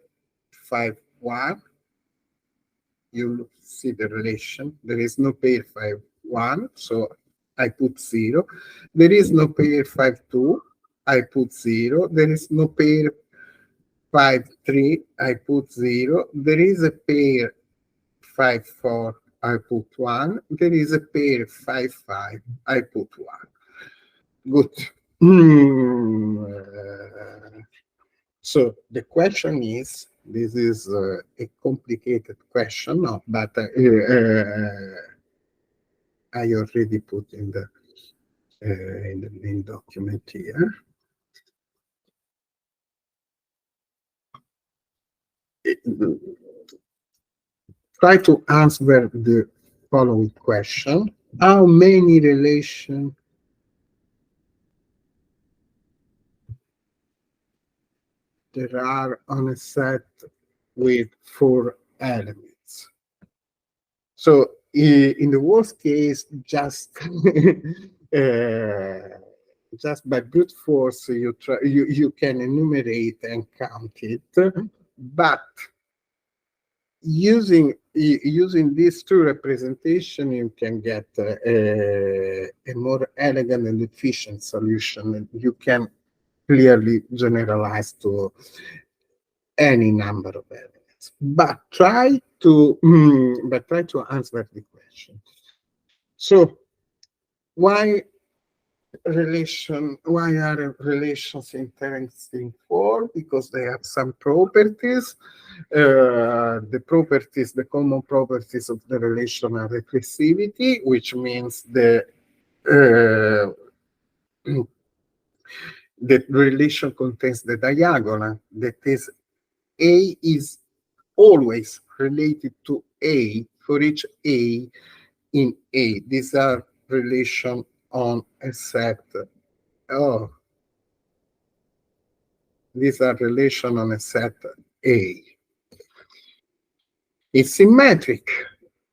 5, 1. You see the relation. There is no pair 5, 1, so I put 0. There is no pair 5, 2. I put 0. There is no pair 5, 3. I put 0. There is a pair 5, 4. I put 1. There is a pair 5, 5. I put 1. Good. So the question is, this is a complicated question, no, but I already put in the main document here. Try to answer the following question. How many relations there are on a set with 4 elements? So in the worst case, just by brute force, you can enumerate and count it, but using these two representation, you can get a more elegant and efficient solution, and you can clearly generalize to any number of elements. But try to answer the question. So why are relations interesting for? Because they have some properties. The common properties of the relation are reflexivity, which means the relation contains the diagonal, that is, A is always related to A for each A in A. These are relations on a set. These are relations on a set A. It's symmetric.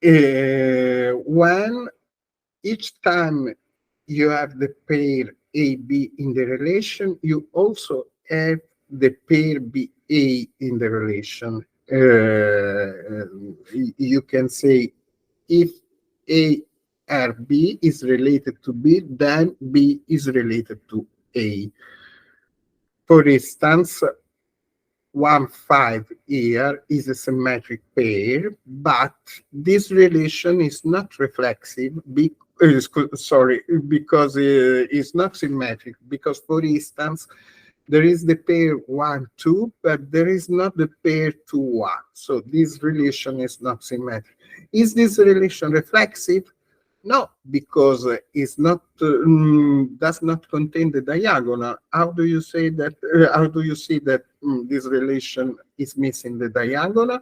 When each time you have the pair AB in the relation, you also have the pair BA in the relation. You can say if A or B is related to B, then B is related to A. For instance, 1, 5 here is a symmetric pair, but this relation is not reflexive because it's not symmetric, because, for instance, there is the pair 1, 2, but there is not the pair 2, 1. So this relation is not symmetric. Is this relation reflexive? No, because it's not does not contain the diagonal. How do you say that? How do you see that this relation is missing the diagonal?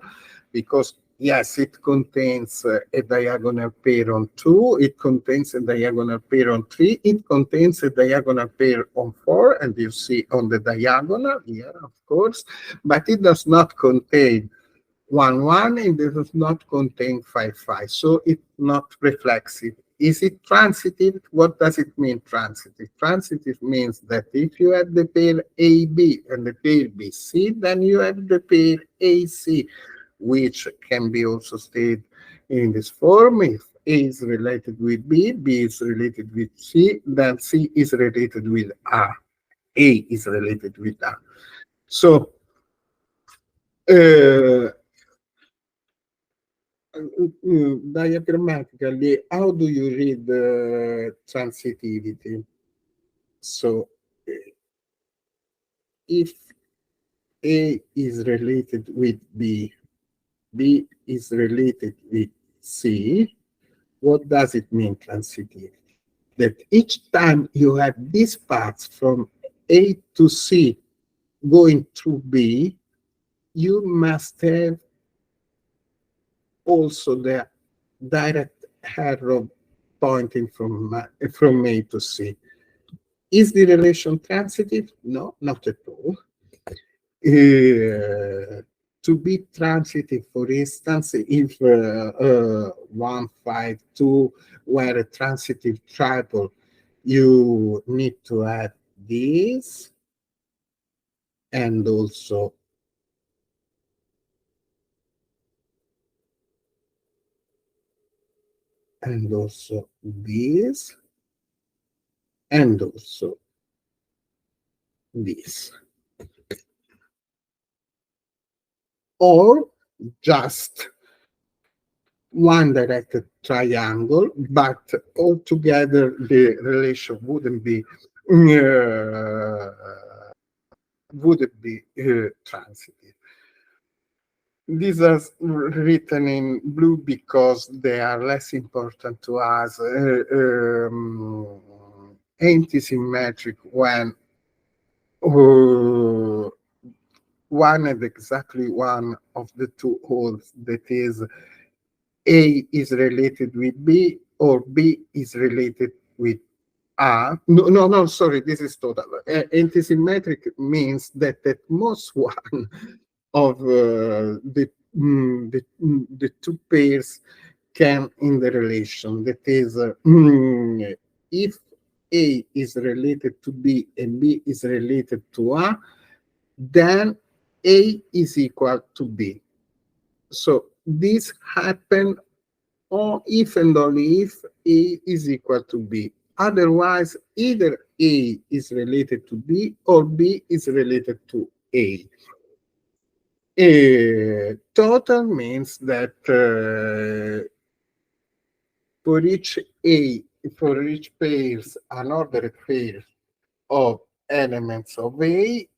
Because yes, it contains a diagonal pair on 2. It contains a diagonal pair on 3. It contains a diagonal pair on 4, and you see on the diagonal here, of course. But it does not contain 1, 1, and it does not contain 5, 5. So it's not reflexive. Is it transitive? What does it mean, transitive? Transitive means that if you have the pair AB and the pair BC, then you have the pair AC, which can be also stated in this form. If A is related with B, B is related with C, then C is related with A. A is related with A. So, diagrammatically, how do you read transitivity? So if A is related with B, B is related with C, what does it mean, transitivity? That each time you have these paths from A to C going through B, you must have also the direct arrow pointing from A to C. Is the relation transitive? No, not at all. To be transitive, for instance, if 1, 5, 2 were a transitive triple, you need to add this and also this and also this. Or just one directed triangle, but altogether the relation wouldn't be transitive. These are written in blue because they are less important to us. Antisymmetric when one and exactly one of the two holes, that is, A is related with B or B is related with A. No, sorry, this is total. Antisymmetric means that at most one of the two pairs can in the relation. That is, if A is related to B and B is related to A, then A is equal to B. So this happens if and only if A is equal to B. Otherwise, either A is related to B or B is related to A. Total means that for each pairs, unordered pair of elements of A,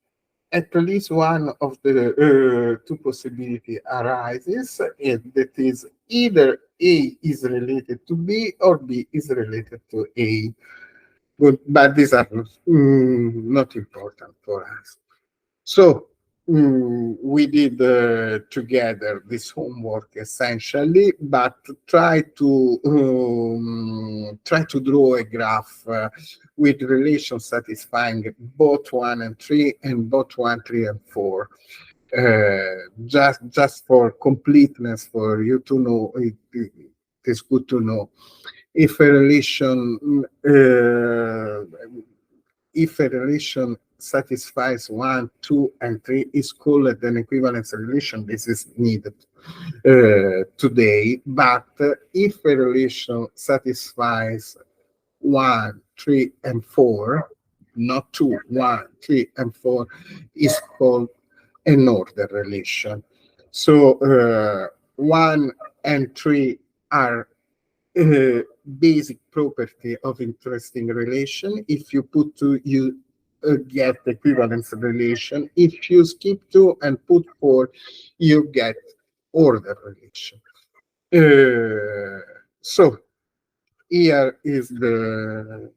at least one of the two possibility arises, and that is either A is related to B or B is related to A. But these are not important for us. So we did together this homework essentially, but try to draw a graph with relations satisfying both 1 and 3 and both 1, 3, and 4. Just for completeness, for you to know, it is good to know if a relation satisfies 1, 2, and 3 is called an equivalence relation. This is needed today. But if a relation satisfies 1, 3, and 4, not 2, 1, 3, and 4, is called an order relation. So 1 and 3 are basic property of interesting relation. If you put 2, you get equivalence relation. If you skip 2 and put 4, you get order relation. So here is the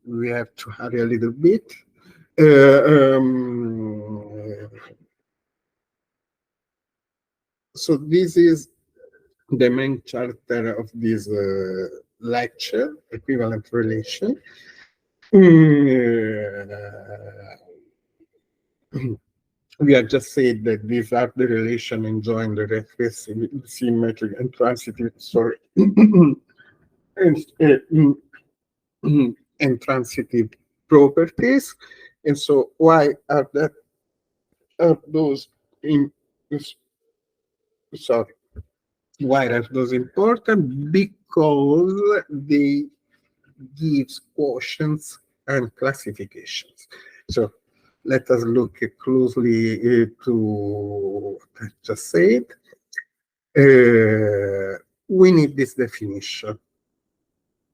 we have to hurry a little bit. So this is the main charter of this lecture, equivalent relation. We have just said that these are the relation enjoying the reflexive, symmetric, and transitive, sorry, and transitive properties. And so why are those why are those important? Because they give quotients and classifications. So let us look closely to what I just said. We need this definition.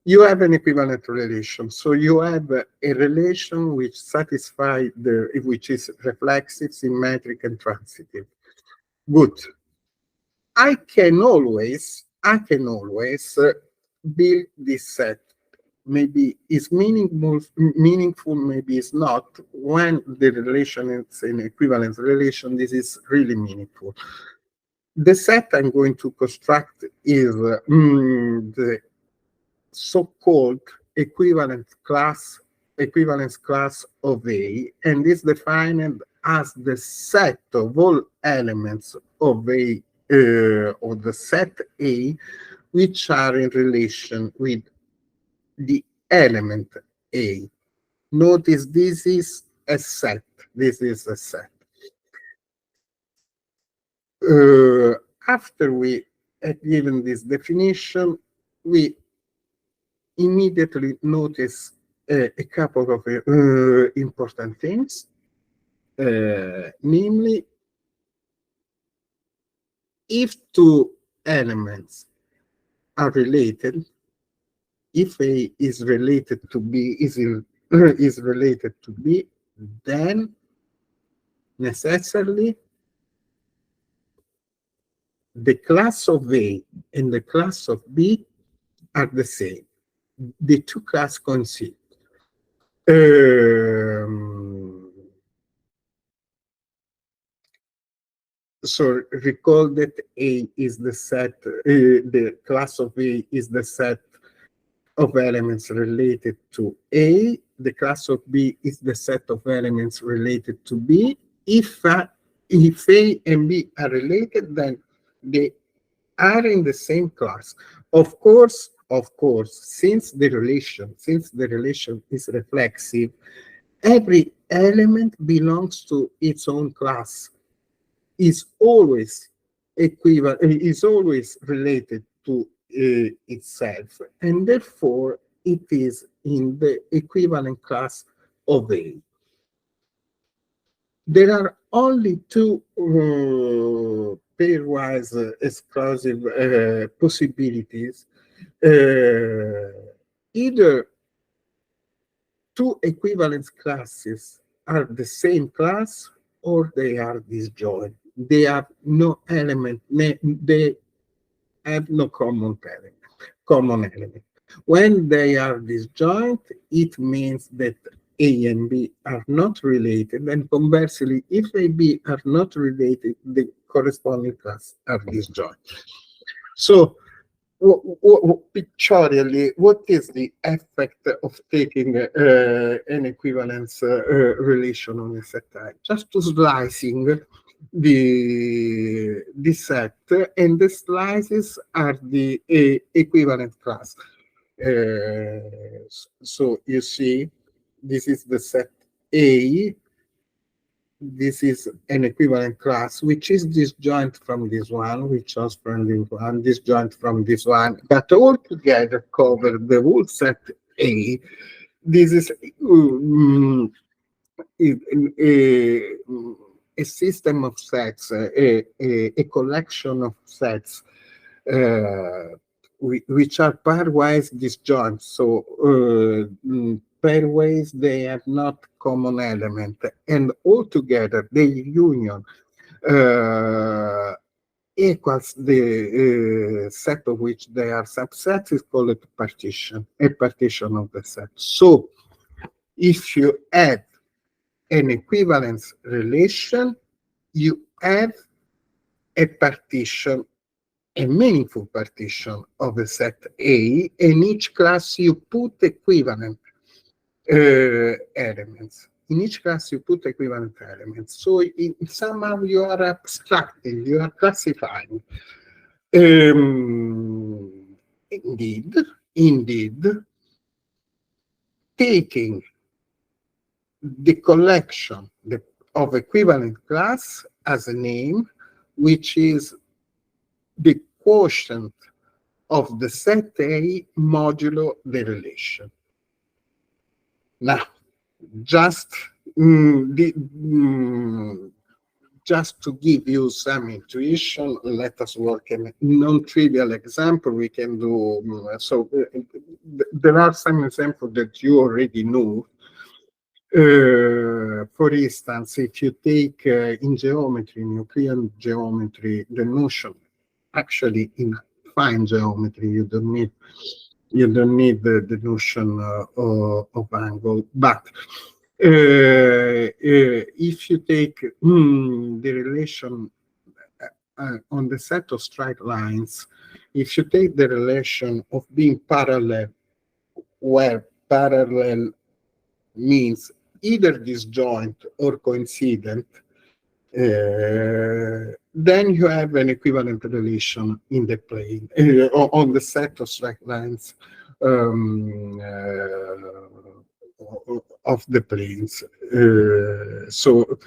You have an equivalent relation. So you have a relation which satisfies which is reflexive, symmetric, and transitive. Good. I can always build this set. Maybe it's meaningful, maybe it's not. When the relation is an equivalence relation, this is really meaningful. The set I'm going to construct is the so-called equivalence class of A, and is defined as the set of all elements of A, or the set A, which are in relation with the element A. Notice this is a set. This is a set. After we have given this definition, we immediately notice a couple of important things, namely, if two elements are related, if A is related to B, is related to B, then necessarily the class of A and the class of B are the same. The two classes coincide. So recall that A is the set, the class of A is the set of elements related to A. The class of B is the set of elements related to B. If A and B are related, then they are in the same class. Of course, since the relation is reflexive, every element belongs to its own class, is always equivalent, is always related to itself, and therefore it is in the equivalent class of A. There are only two pairwise exclusive possibilities. Either two equivalence classes are the same class or they are disjoint. They have no element, they have no common element. When they are disjoint, it means that A and B are not related, and conversely, if A and B are not related, the corresponding class are disjoint. So, pictorially, what is the effect of taking an equivalence relation on a set I? Just to slicing the set, and the slices are the equivalent class. So you see, this is the set A. This is an equivalent class, which is disjoint from this one, which is from this one, disjoint from this one, but all together cover the whole set A. This is a system of sets, a collection of sets which are pairwise disjoint. So pairwise, they have not common element, and altogether the union equals the set of which they are subsets is called a partition of the set. So if you add an equivalence relation, you have a partition, a meaningful partition of a set A, and each class you put equivalent elements. In each class you put equivalent elements. So somehow you are abstracting, you are classifying. Indeed, taking the collection of equivalent class as a name, which is the quotient of the set A modulo the relation. Now, just to give you some intuition, let us work in a non-trivial example. We can do, there are some examples that you already know. For instance, if you take in geometry, in Euclidean geometry, the notion, actually in fine geometry, you don't need the notion of angle, but if you take the relation on the set of straight lines, if you take the relation of being parallel, where parallel means either disjoint or coincident, then you have an equivalent relation in the plane, on the set of straight lines of the planes. So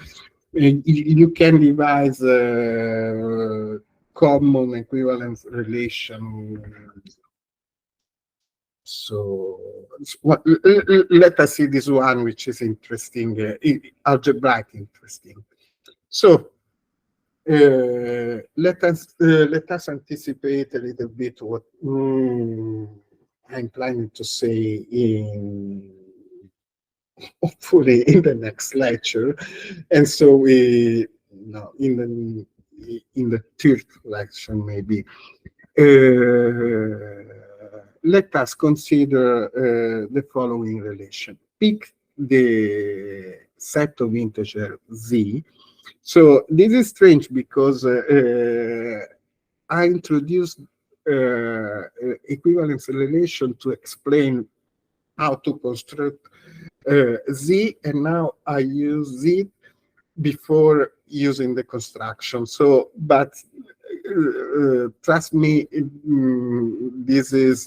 you can devise a common equivalence relation. So let us see this one, which is interesting, algebraic interesting. So let us anticipate a little bit what I'm planning to say hopefully in the next lecture, and so in the third lecture maybe. Let us consider the following relation. Pick the set of integer z. So this is strange because I introduced equivalence relation to explain how to construct z, and now I use z before using the construction. So, but trust me, this is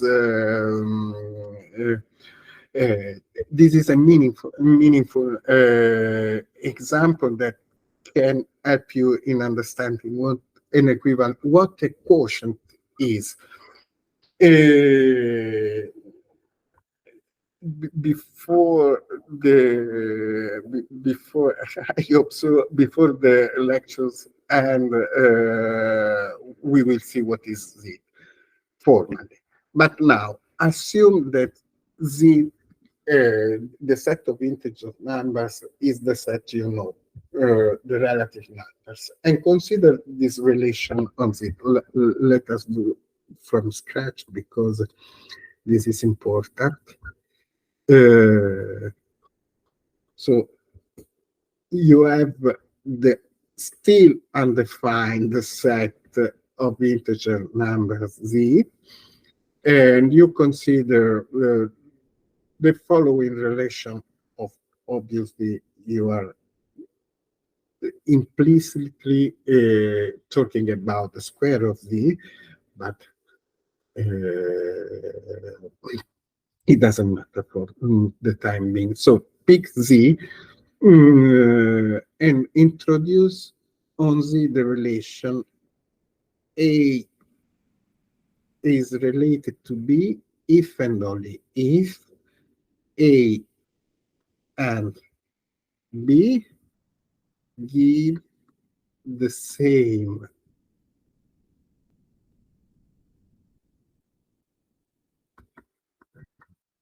This is a meaningful example that can help you in understanding what an equivalent, what a quotient is. Before I observe before the lectures, and we will see what is Z formally. But now assume that Z, the set of integer numbers, is the set you know, the relative numbers, and consider this relation on Z. Let us do from scratch because this is important. So you have the still undefined set of integer numbers Z, and you consider the following relation. Of obviously you are implicitly talking about the square of Z, but it doesn't matter for the time being. So pick Z and introduce on Z the relation A is related to B if and only if A and B give the same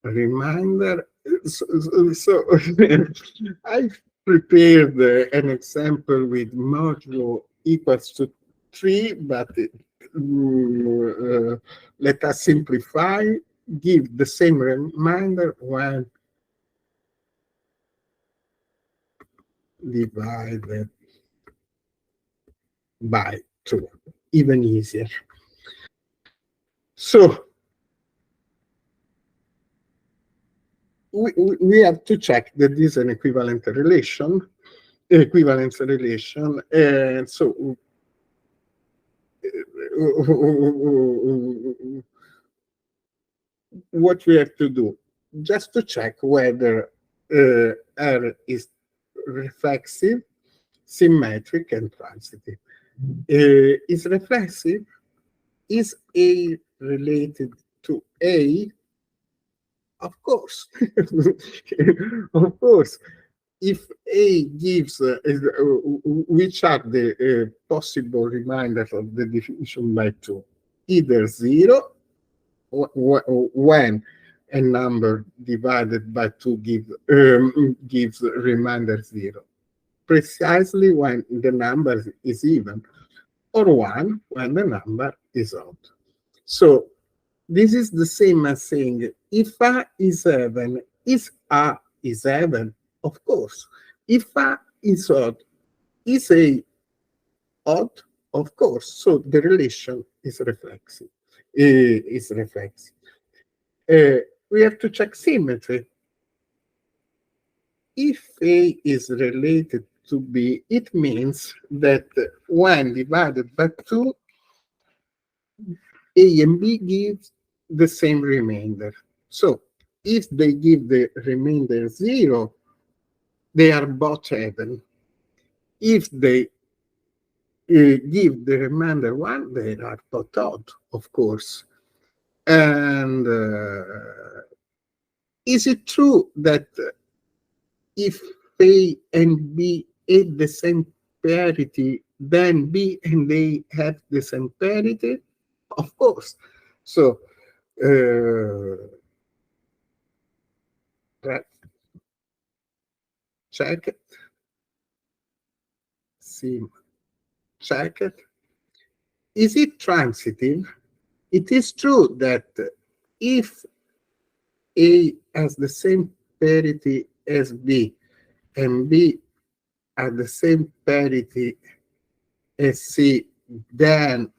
reminder. So I prepared an example with modulo equals to 3, but let us simplify. Give the same reminder when divided by 2, even easier. So we have to check that this is an equivalence relation, and so what we have to do, just to check whether R is reflexive, symmetric, and transitive. Is reflexive? Is A related to A? Of course. Of course. If A gives, which are the possible reminders of the division by 2? Either 0, when a number divided by 2 gives remainder 0, precisely when the number is even, or 1 when the number is odd. So this is the same as saying if A is even, is A is even? Of course. If A is odd, is A odd? Of course. So the relation is reflexive. We have to check symmetry. If A is related to B, it means that when divided by 2, A and B give the same remainder. So if they give the remainder 0, they are both even. If they give the remainder 1, they are both odd, of course. And is it true that if A and B have the same parity, then B and A have the same parity? Of course. So, check it. See, check it. Is it transitive? It is true that if A has the same parity as B and B at the same parity as C, then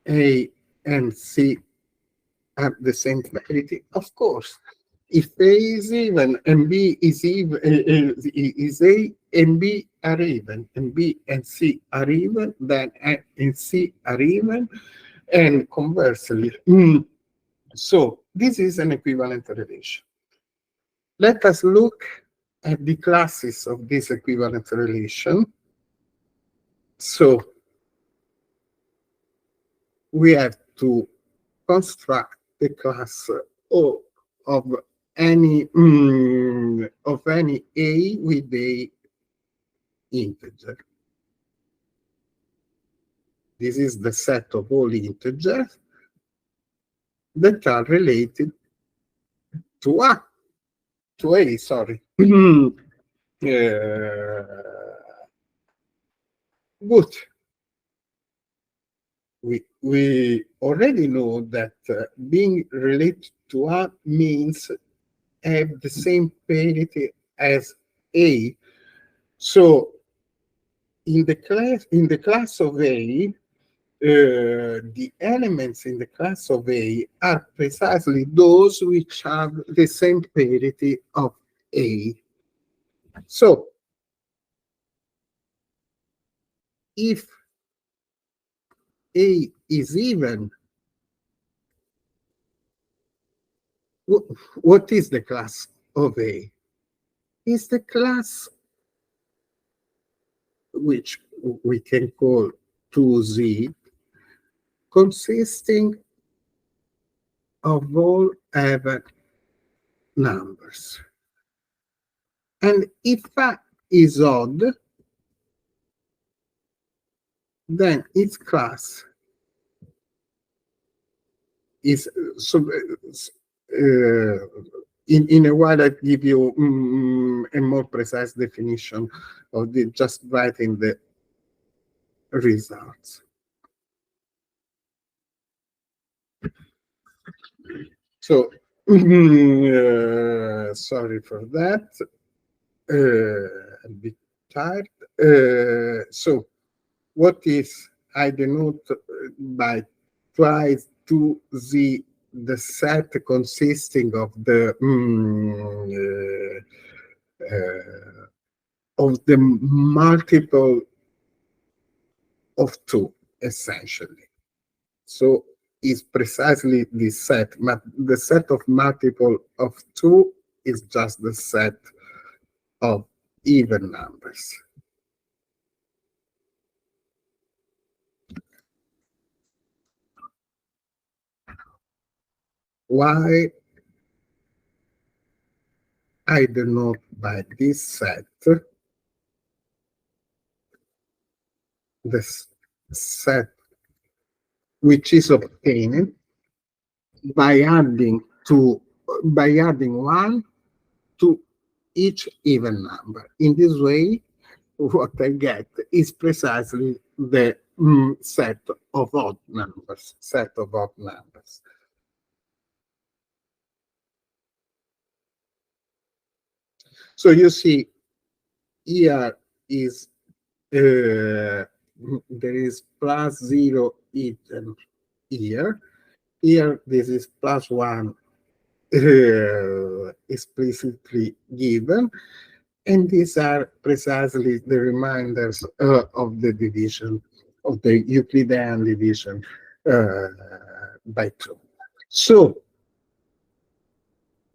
A and C have the same parity. Of course, if A is even and B is even, is A and B are even, and B and C are even, then A and C are even, and conversely. So this is an equivalent relation. Let us look at the classes of this equivalent relation. So we have to construct the class of any A with a integer. This is the set of all integers that are related to A, sorry. Good. We already know that being related to A means have the same parity as A. So in the class of A, the elements in the class of A are precisely those which have the same parity of A. So if A is even, what is the class of A? It's the class which we can call 2Z, consisting of all even numbers. And if A is odd, then its class is in a while I give you a more precise definition of the just writing the results. So sorry for that. A bit tired. So what is I denote by twice 2Z the set consisting of the multiple of 2, essentially. So is precisely this set, but the set of multiple of 2 is just the set of even numbers. Why I denote by this set the set which is obtained by adding 1 to each even number. In this way, what I get is precisely the set of odd numbers. So you see, here is there is plus 0 hidden here. Here, this is plus 1 explicitly given. And these are precisely the reminders of the division, of the Euclidean division by 2. So,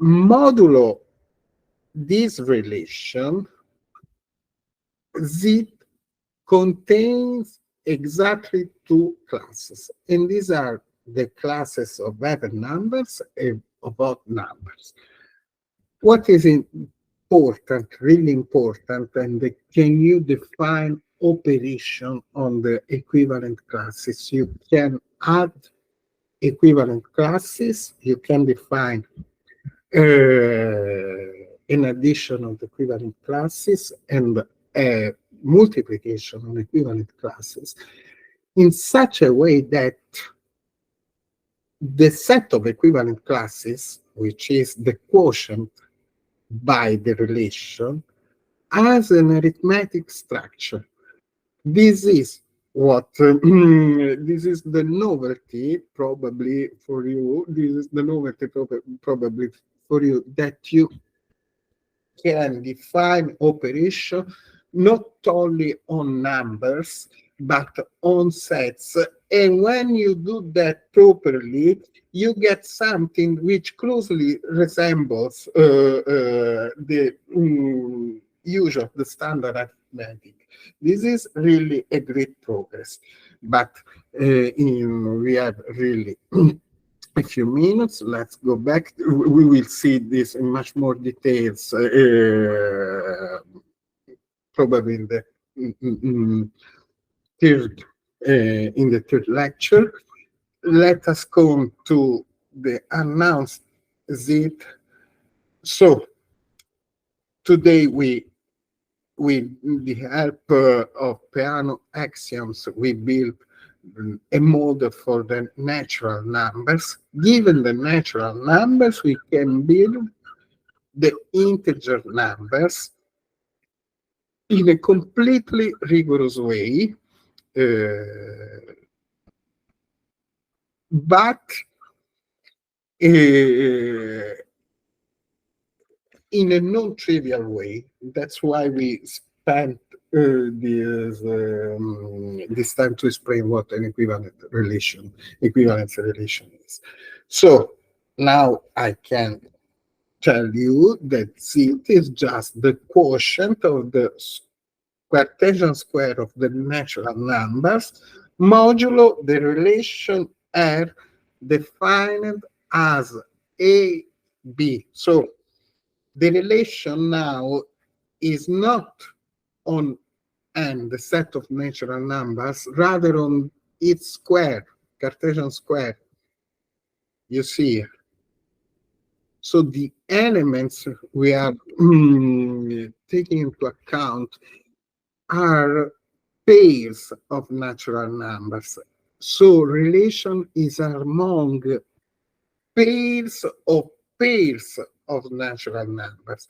modulo this relation, Z contains exactly 2 classes. And these are the classes of even numbers and of odd numbers. What is important, really important, and can you define operation on the equivalent classes? You can add equivalent classes, you can define an addition of equivalent classes and a multiplication on equivalent classes in such a way that the set of equivalent classes, which is the quotient by the relation, has an arithmetic structure. This is what this is the novelty probably for you. This is the novelty probably for you, that you can define operation not only on numbers, but on sets. And when you do that properly, you get something which closely resembles the use of the standard arithmetic. This is really a great progress, but we have really a few minutes. Let's go back. We will see this in much more details, probably in the third lecture. Let us come to the announced Z. So today with the help of Peano axioms, we built a model for the natural numbers. Given the natural numbers, we can build the integer numbers in a completely rigorous way, but in a non-trivial way. That's why we spent this time to explain what an equivalence relation is. So now I can tell you that Z is just the quotient of the Cartesian square of the natural numbers modulo the relation R defined as A, B. So the relation now is not on N, the set of natural numbers, rather on its square, Cartesian square. You see. So the elements we are taking into account are pairs of natural numbers. So relation is among pairs of natural numbers.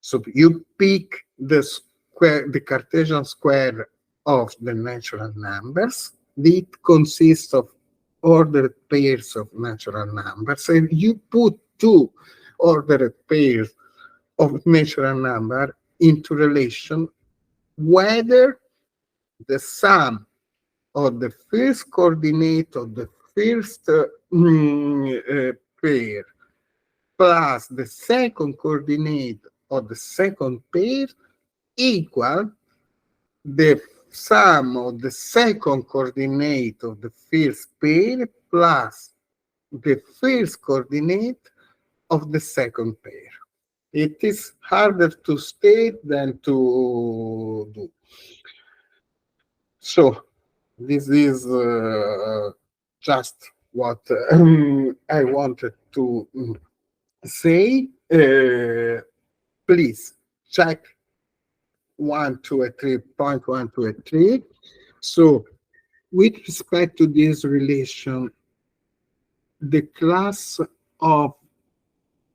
So you pick the square, the Cartesian square of the natural numbers. It consists of ordered pairs of natural numbers, and you put two ordered pairs of natural number into relation whether the sum of the first coordinate of the first pair plus the second coordinate of the second pair equal the sum of the second coordinate of the first pair plus the first coordinate of the second pair. It is harder to state than to do. So this is just what I wanted to say. Please check 1, 2, and 3, point 1, 2, and 3. So with respect to this relation, the class of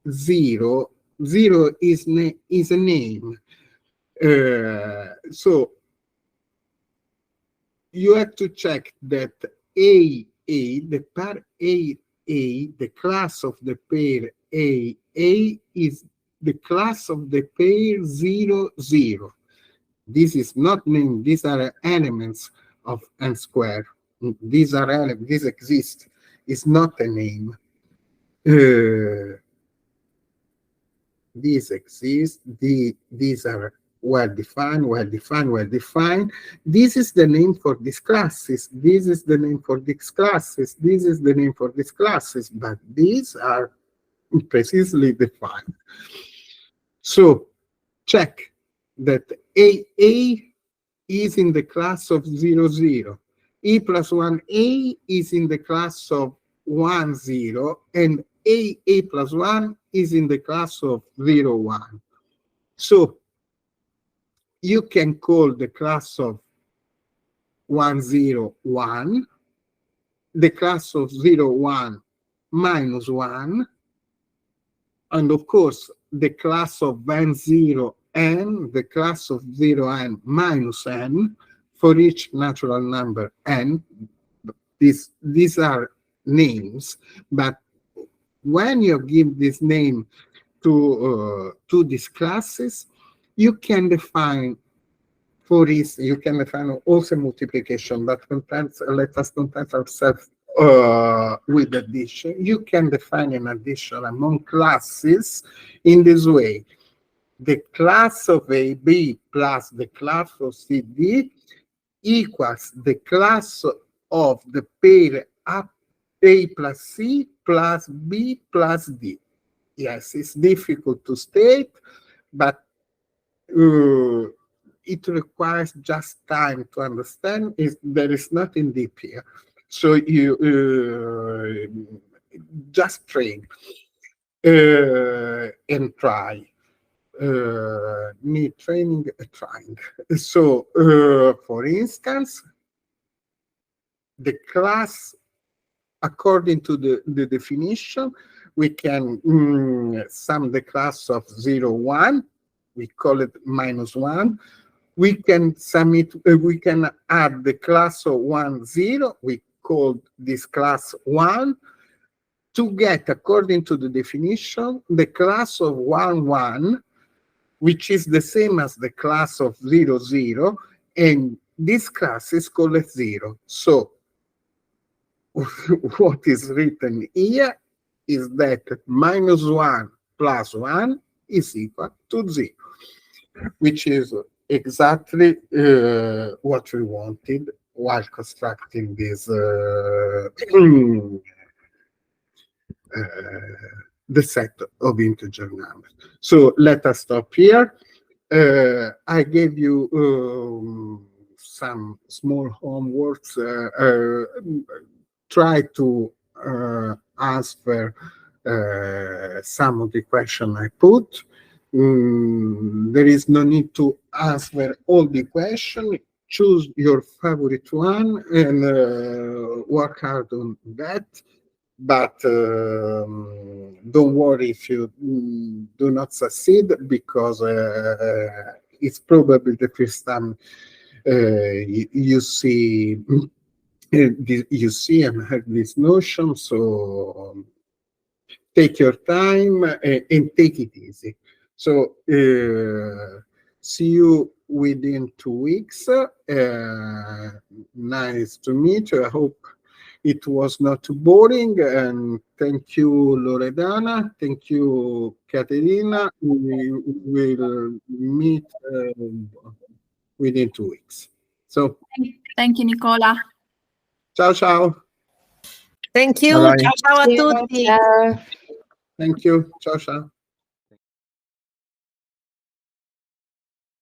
0 is a name. So you have to check that the pair the class of the pair A is the class of the pair 0, 0. This is not named, these are elements of N square. These are elements, these exist. It's not a name. These exist, these are well-defined. This is the name for these classes. This is the name for these classes. This is the name for these classes, but these are precisely defined. So check that AA is in the class of 0, 0. E plus 1A is in the class of 1, 0, and AA plus 1 is in the class of 0, 1. So you can call the class of 1, 0, 1, the class of 0, 1 minus 1, and of course the class of n0 n, the class of 0 n minus n for each natural number n. These are names, but when you give this name to these classes, you can define for this, you can define also multiplication, but sometimes let us content ourselves with addition. You can define an addition among classes in this way. The class of AB plus the class of CD equals the class of the pair A plus C plus B plus D. Yes, it's difficult to state, but it requires just time to understand. There is nothing deep here. So you just train and try. Need training, trying. So, for instance, the class, according to the definition, we can sum the class of 0, 1. We call it -1. We can sum it. We can add the class of 1, 0. We call this class 1. To get, according to the definition, the class of 1, 1, which is the same as the class of 0, 0, and this class is called 0. So what is written here is that -1 plus 1 is equal to 0, which is exactly what we wanted while constructing this the set of integer numbers. So let us stop here. I gave you some small homeworks. Try to answer some of the questions I put. There is no need to answer all the questions. Choose your favorite one and work hard on that. But don't worry if you do not succeed, because it's probably the first time you see and have this notion. So take your time and take it easy. So see you within 2 weeks. Nice to meet you. I hope it was not too boring, and thank you, Loredana. Thank you, Caterina. We will meet within 2 weeks. So, Thank you, Nicola. ciao, ciao. Thank you. Bye-bye. Ciao, ciao a tutti. Ciao. Thank you. Ciao, ciao.